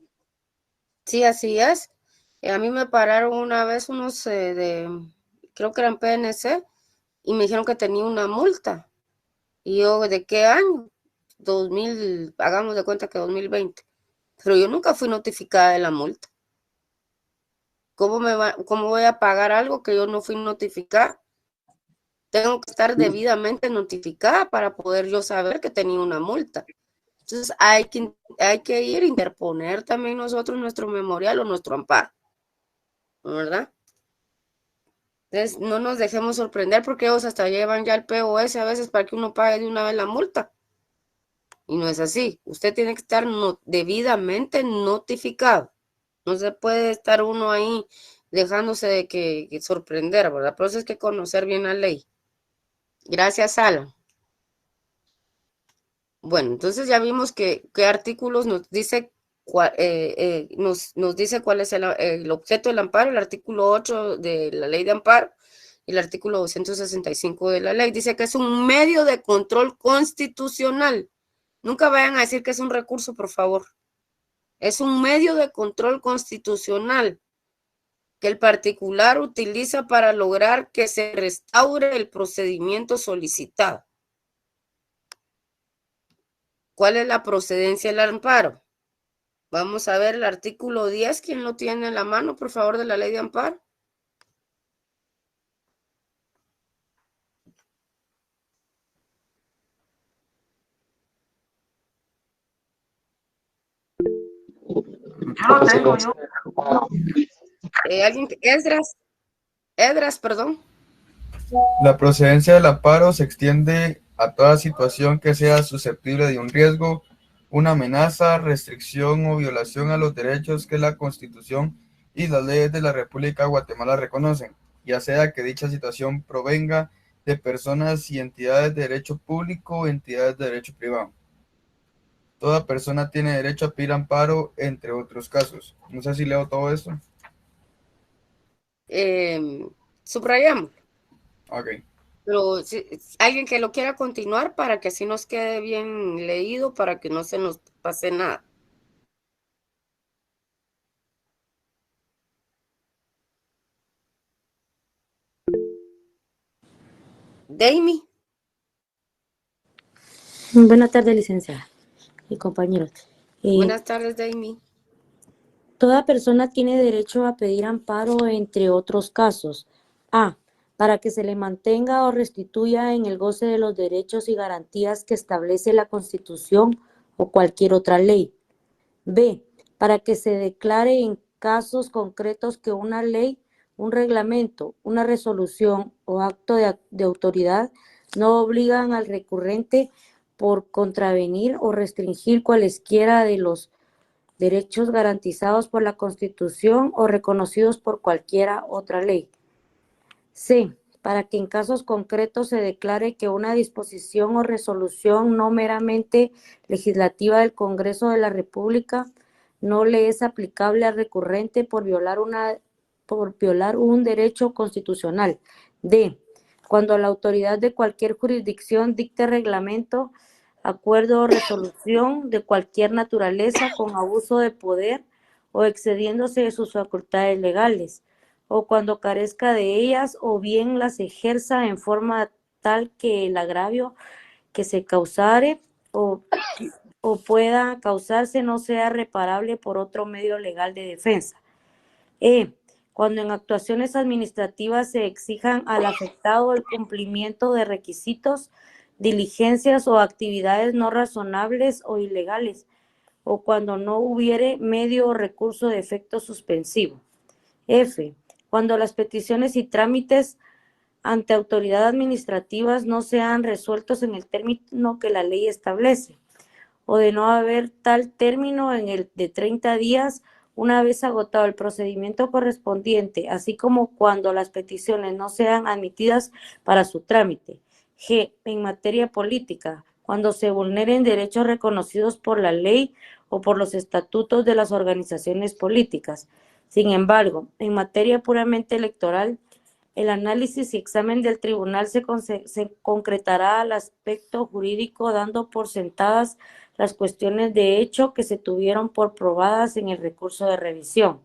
Sí, así es. A mí me pararon una vez unos creo que eran PNC, y me dijeron que tenía una multa. Y yo, ¿de qué año? 2000, hagamos de cuenta que 2020. Pero yo nunca fui notificada de la multa. ¿Cómo voy a pagar algo que yo no fui notificada? Tengo que estar debidamente notificada para poder yo saber que tenía una multa. Entonces hay que ir a interponer también nosotros nuestro memorial o nuestro amparo, ¿verdad? Entonces no nos dejemos sorprender porque ellos hasta llevan ya el POS a veces para que uno pague de una vez la multa. Y no es así. Usted tiene que estar debidamente notificado. No se puede estar uno ahí dejándose de que sorprender, ¿verdad? Por eso es que conocer bien la ley. Gracias, Alan. Bueno, entonces ya vimos qué artículos nos dice, nos dice cuál es el objeto del amparo, el artículo 8 de la ley de amparo y el artículo 265 de la ley. Dice que es un medio de control constitucional. Nunca vayan a decir que es un recurso, por favor. Es un medio de control constitucional que el particular utiliza para lograr que se restaure el procedimiento solicitado. ¿Cuál es la procedencia del amparo? Vamos a ver el artículo 10. ¿Quién lo tiene en la mano, por favor, de la ley de amparo? Yo lo tengo, yo. ¿Alguien? Esdras, perdón. La procedencia del amparo se extiende a toda situación que sea susceptible de un riesgo, una amenaza, restricción o violación a los derechos que la Constitución y las leyes de la República de Guatemala reconocen, ya sea que dicha situación provenga de personas y entidades de derecho público o entidades de derecho privado. Toda persona tiene derecho a pedir amparo, entre otros casos. No sé si leo todo esto. Subrayamos. Ok. Pero si alguien que lo quiera continuar para que así nos quede bien leído, para que no se nos pase nada. Daimi. Buenas tardes, licenciada y compañeros. Buenas tardes, Daimi. Toda persona tiene derecho a pedir amparo, entre otros casos. A. Para que se le mantenga o restituya en el goce de los derechos y garantías que establece la Constitución o cualquier otra ley. B. Para que se declare en casos concretos que una ley, un reglamento, una resolución o acto de autoridad no obligan al recurrente por contravenir o restringir cualesquiera de los derechos garantizados por la Constitución o reconocidos por cualquiera otra ley. C. Para que en casos concretos se declare que una disposición o resolución no meramente legislativa del Congreso de la República no le es aplicable al recurrente por violar un derecho constitucional. D. Cuando la autoridad de cualquier jurisdicción dicte reglamento, acuerdo o resolución de cualquier naturaleza con abuso de poder o excediéndose de sus facultades legales, o cuando carezca de ellas o bien las ejerza en forma tal que el agravio que se causare o pueda causarse no sea reparable por otro medio legal de defensa. Cuando en actuaciones administrativas se exijan al afectado el cumplimiento de requisitos, diligencias o actividades no razonables o ilegales, o cuando no hubiere medio o recurso de efecto suspensivo. F. Cuando las peticiones y trámites ante autoridad administrativas no sean resueltos en el término que la ley establece, o de no haber tal término en el de 30 días una vez agotado el procedimiento correspondiente, así como cuando las peticiones no sean admitidas para su trámite. G. En materia política, cuando se vulneren derechos reconocidos por la ley o por los estatutos de las organizaciones políticas. Sin embargo, en materia puramente electoral, el análisis y examen del tribunal se concretará al aspecto jurídico, dando por sentadas las cuestiones de hecho que se tuvieron por probadas en el recurso de revisión.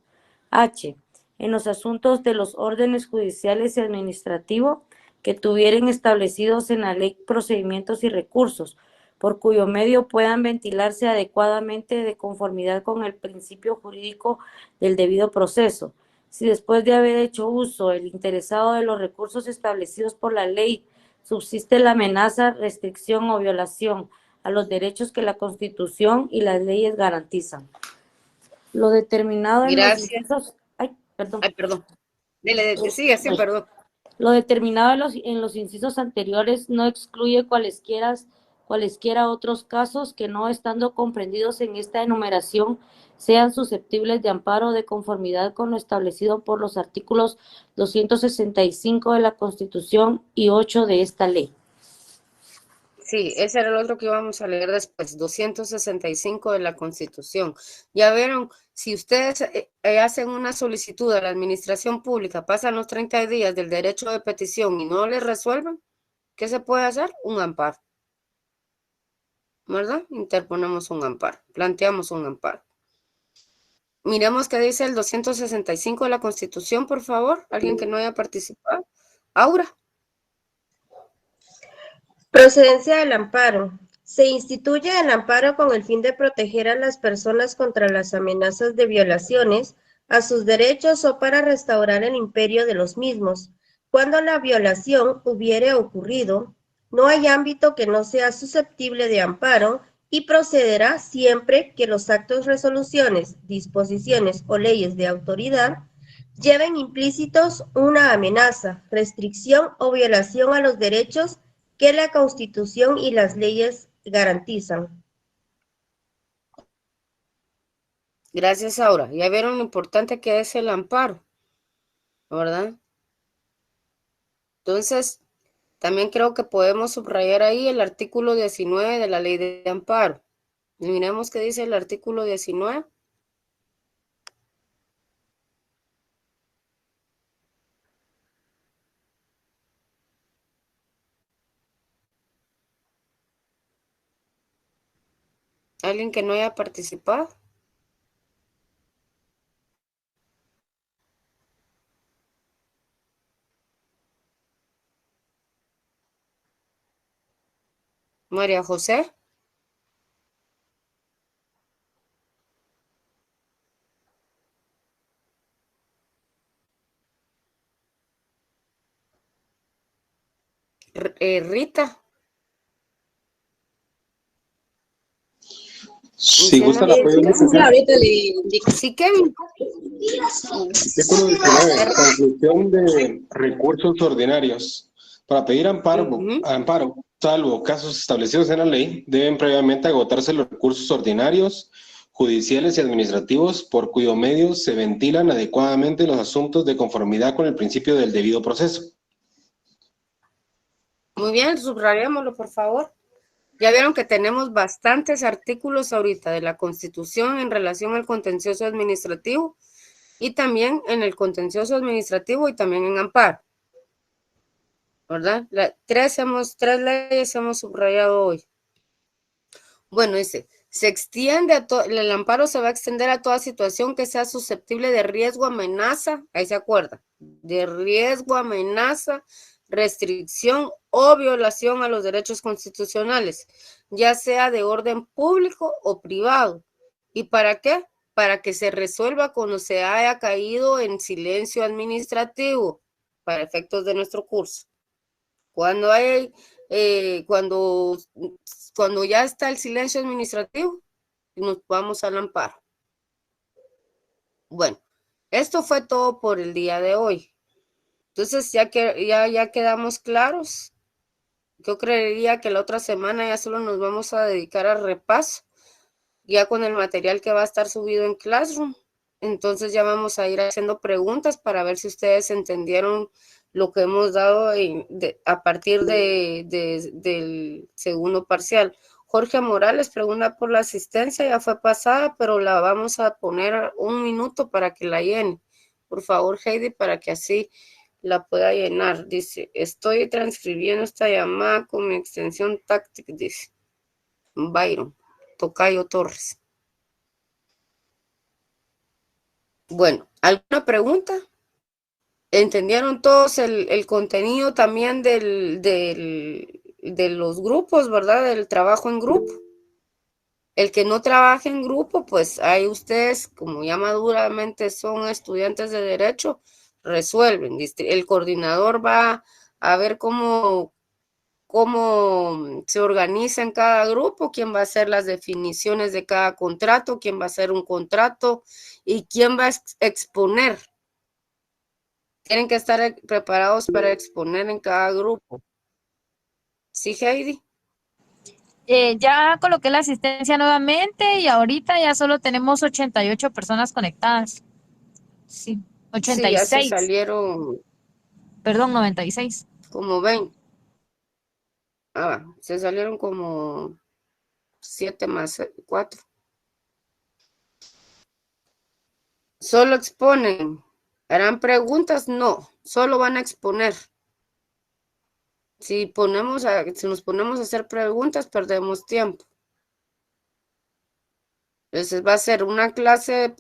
H. En los asuntos de los órdenes judiciales y administrativos que tuvieren establecidos en la ley procedimientos y recursos, por cuyo medio puedan ventilarse adecuadamente de conformidad con el principio jurídico del debido proceso. Si después de haber hecho uso el interesado de los recursos establecidos por la ley subsiste la amenaza, restricción o violación a los derechos que la Constitución y las leyes garantizan. Lo determinado en los incisos... perdón. Sigue, sí, perdón. Lo determinado en los incisos anteriores no excluye cualesquiera otros casos que, no estando comprendidos en esta enumeración, sean susceptibles de amparo de conformidad con lo establecido por los artículos 265 de la Constitución y 8 de esta ley. Sí, ese era el otro que íbamos a leer después, 265 de la Constitución. Ya vieron, si ustedes hacen una solicitud a la administración pública, pasan los 30 días del derecho de petición y no les resuelven, ¿qué se puede hacer? Un amparo. ¿Verdad? Interponemos un amparo, planteamos un amparo. Miremos qué dice el 265 de la Constitución, por favor. Alguien que no haya participado. Aura. Procedencia del amparo. Se instituye el amparo con el fin de proteger a las personas contra las amenazas de violaciones a sus derechos o para restaurar el imperio de los mismos. Cuando la violación hubiere ocurrido, no hay ámbito que no sea susceptible de amparo y procederá siempre que los actos, resoluciones, disposiciones o leyes de autoridad lleven implícitos una amenaza, restricción o violación a los derechos que la Constitución y las leyes garantizan. Gracias, Aura. Ya vieron lo importante que es el amparo, ¿verdad? Entonces, también creo que podemos subrayar ahí el artículo 19 de la ley de amparo. Miremos qué dice el artículo 19. ¿Alguien que no haya participado? María José. Rita. Si gusta la apoyo, licenciada. Sí, Kevin. Artículo 19. Conclusión de recursos ordinarios. Para pedir amparo, salvo casos establecidos en la ley, deben previamente agotarse los recursos ordinarios, judiciales y administrativos por cuyo medio se ventilan adecuadamente los asuntos de conformidad con el principio del debido proceso. Muy bien, subrayémoslo, por favor. Ya vieron que tenemos bastantes artículos ahorita de la Constitución en relación al contencioso administrativo y también en el contencioso administrativo y también en amparo, ¿verdad? Tres leyes hemos subrayado hoy. Bueno, dice, se extiende el amparo se va a extender a toda situación que sea susceptible de riesgo, amenaza, ahí se acuerda, de riesgo, amenaza, restricción o violación a los derechos constitucionales, ya sea de orden público o privado. ¿Y para qué? Para que se resuelva cuando se haya caído en silencio administrativo, para efectos de nuestro curso. Cuando ya está el silencio administrativo, nos vamos al amparo. Bueno, esto fue todo por el día de hoy. Entonces, ya quedamos claros. Yo creería que la otra semana ya solo nos vamos a dedicar al repaso, ya con el material que va a estar subido en Classroom. Entonces ya vamos a ir haciendo preguntas para ver si ustedes entendieron lo que hemos dado a partir del segundo parcial. Jorge Morales pregunta por la asistencia, ya fue pasada, pero la vamos a poner 1 minuto para que la llene. Por favor, Heidi, para que así la pueda llenar. Dice, estoy transcribiendo esta llamada con mi extensión táctica, dice Byron Tocayo Torres. Bueno, ¿alguna pregunta? ¿Entendieron todos el contenido también de los grupos, verdad? Del trabajo en grupo. El que no trabaje en grupo, pues ahí ustedes, como ya maduramente son estudiantes de derecho, resuelven. El coordinador va a ver cómo se organiza en cada grupo, quién va a hacer las definiciones de cada contrato, quién va a hacer un contrato y quién va a exponer. Tienen que estar preparados para exponer en cada grupo. ¿Sí, Heidi? Ya coloqué la asistencia nuevamente y ahorita ya solo tenemos 88 personas conectadas. Sí, 86. Sí, ya se salieron. Perdón, 96. Como 20. Se salieron como 7 más 4. Solo exponen. ¿Harán preguntas? No, solo van a exponer. Si nos ponemos a hacer preguntas, perdemos tiempo. Entonces va a ser una clase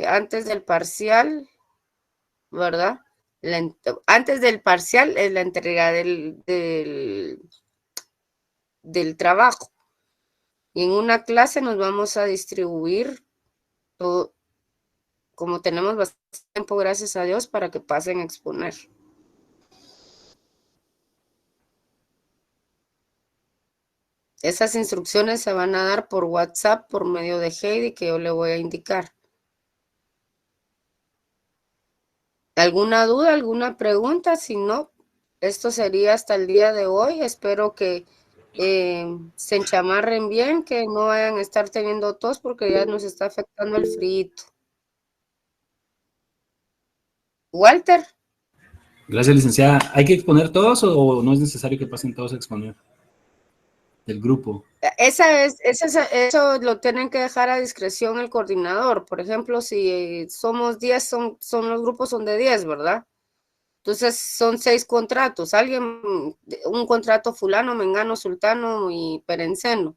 antes del parcial, ¿verdad? Antes del parcial es la entrega del trabajo. Y en una clase nos vamos a distribuir todo, como tenemos bastante tiempo, gracias a Dios, para que pasen a exponer. Esas instrucciones se van a dar por WhatsApp por medio de Heidi, que yo le voy a indicar. ¿Alguna duda, alguna pregunta? Si no, esto sería hasta el día de hoy. Espero que se enchamarren bien, que no vayan a estar teniendo tos porque ya nos está afectando el frío. Walter. Gracias, licenciada. ¿Hay que exponer todos o no es necesario que pasen todos a exponer del grupo? Eso lo tienen que dejar a discreción el coordinador. Por ejemplo, si somos 10, los grupos son de 10, ¿verdad? Entonces son 6 contratos. Un contrato fulano, mengano, sultano y perenceno.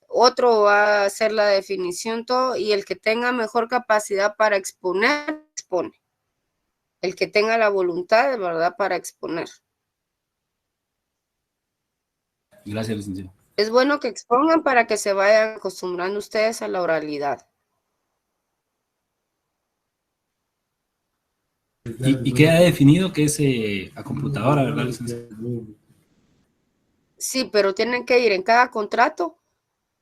Otro va a hacer la definición todo y el que tenga mejor capacidad para exponer, expone. El que tenga la voluntad, de verdad, para exponer. Gracias, licenciado. Es bueno que expongan para que se vayan acostumbrando ustedes a la oralidad. Y queda definido que es a computadora, ¿verdad, licenciada? Sí, pero tienen que ir en cada contrato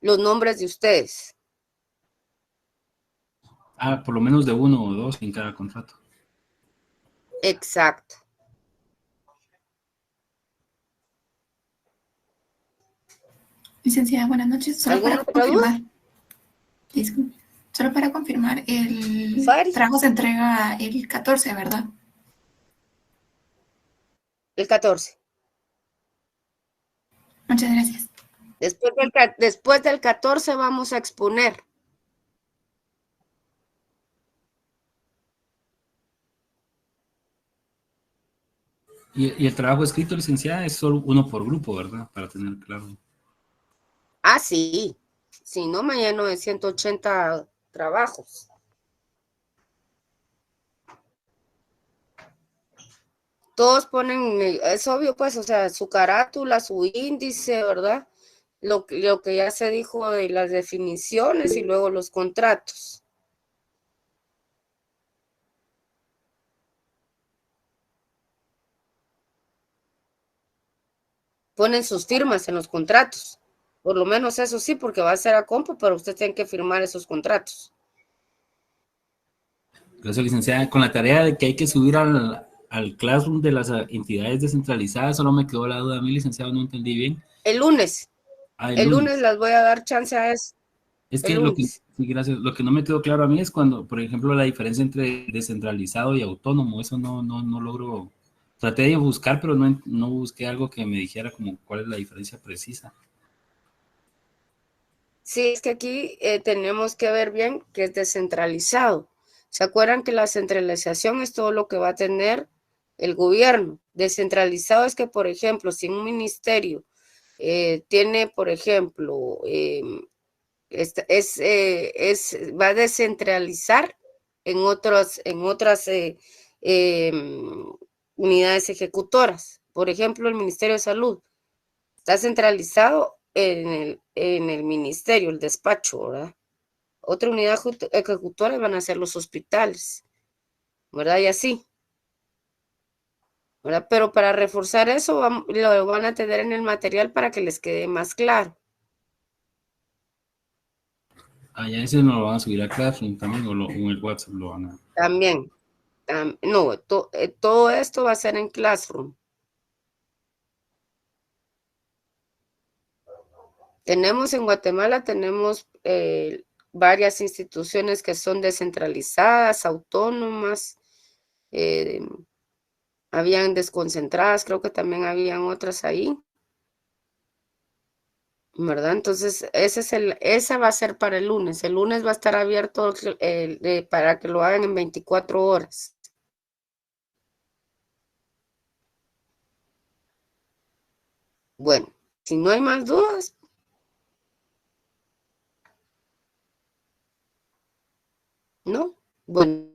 los nombres de ustedes. Ah, por lo menos de 1 o 2 en cada contrato. Exacto. Licenciada, buenas noches. Solo ¿Alguna para otra confirmar. duda? Disculpe. Solo para confirmar, el trabajo se entrega el 14, ¿verdad? El 14. Muchas gracias. Después del 14 vamos a exponer. Y el trabajo escrito, licenciada, es solo uno por grupo, ¿verdad? Para tener claro. Ah, sí. Si no, me lleno de 180 trabajos. Todos ponen, es obvio, pues, o sea, su carátula, su índice, ¿verdad? Lo que ya se dijo de las definiciones y luego los contratos. Ponen sus firmas en los contratos. Por lo menos eso sí, porque va a ser a compo, pero usted tiene que firmar esos contratos. Gracias, licenciada. Con la tarea de que hay que subir al Classroom de las entidades descentralizadas, solo me quedó la duda a mí, licenciado, no entendí bien. El lunes. El lunes les voy a dar chance a eso. Es que sí, gracias. Lo que no me quedó claro a mí es cuando, por ejemplo, la diferencia entre descentralizado y autónomo, eso no logro. Traté de buscar, pero no busqué algo que me dijera como cuál es la diferencia precisa. Sí, es que aquí tenemos que ver bien que es descentralizado. ¿Se acuerdan que la centralización es todo lo que va a tener el gobierno? Descentralizado es que, por ejemplo, si un ministerio tiene, por ejemplo, va a descentralizar en otras unidades ejecutoras. Por ejemplo, el Ministerio de Salud está centralizado en el ministerio, el despacho, ¿verdad? Otra unidad ejecutora van a ser los hospitales, ¿verdad? Y así, ¿verdad? Pero para reforzar eso, lo van a tener en el material para que les quede más claro. Ya ese no lo van a subir a Classroom también, o en el WhatsApp lo van a... También. No, todo esto va a ser en Classroom. En Guatemala tenemos varias instituciones que son descentralizadas, autónomas, habían desconcentradas, creo que también habían otras ahí, ¿verdad? Entonces, esa va a ser para el lunes. El lunes va a estar abierto para que lo hagan en 24 horas. Bueno, si no hay más dudas. ¿No? Bueno.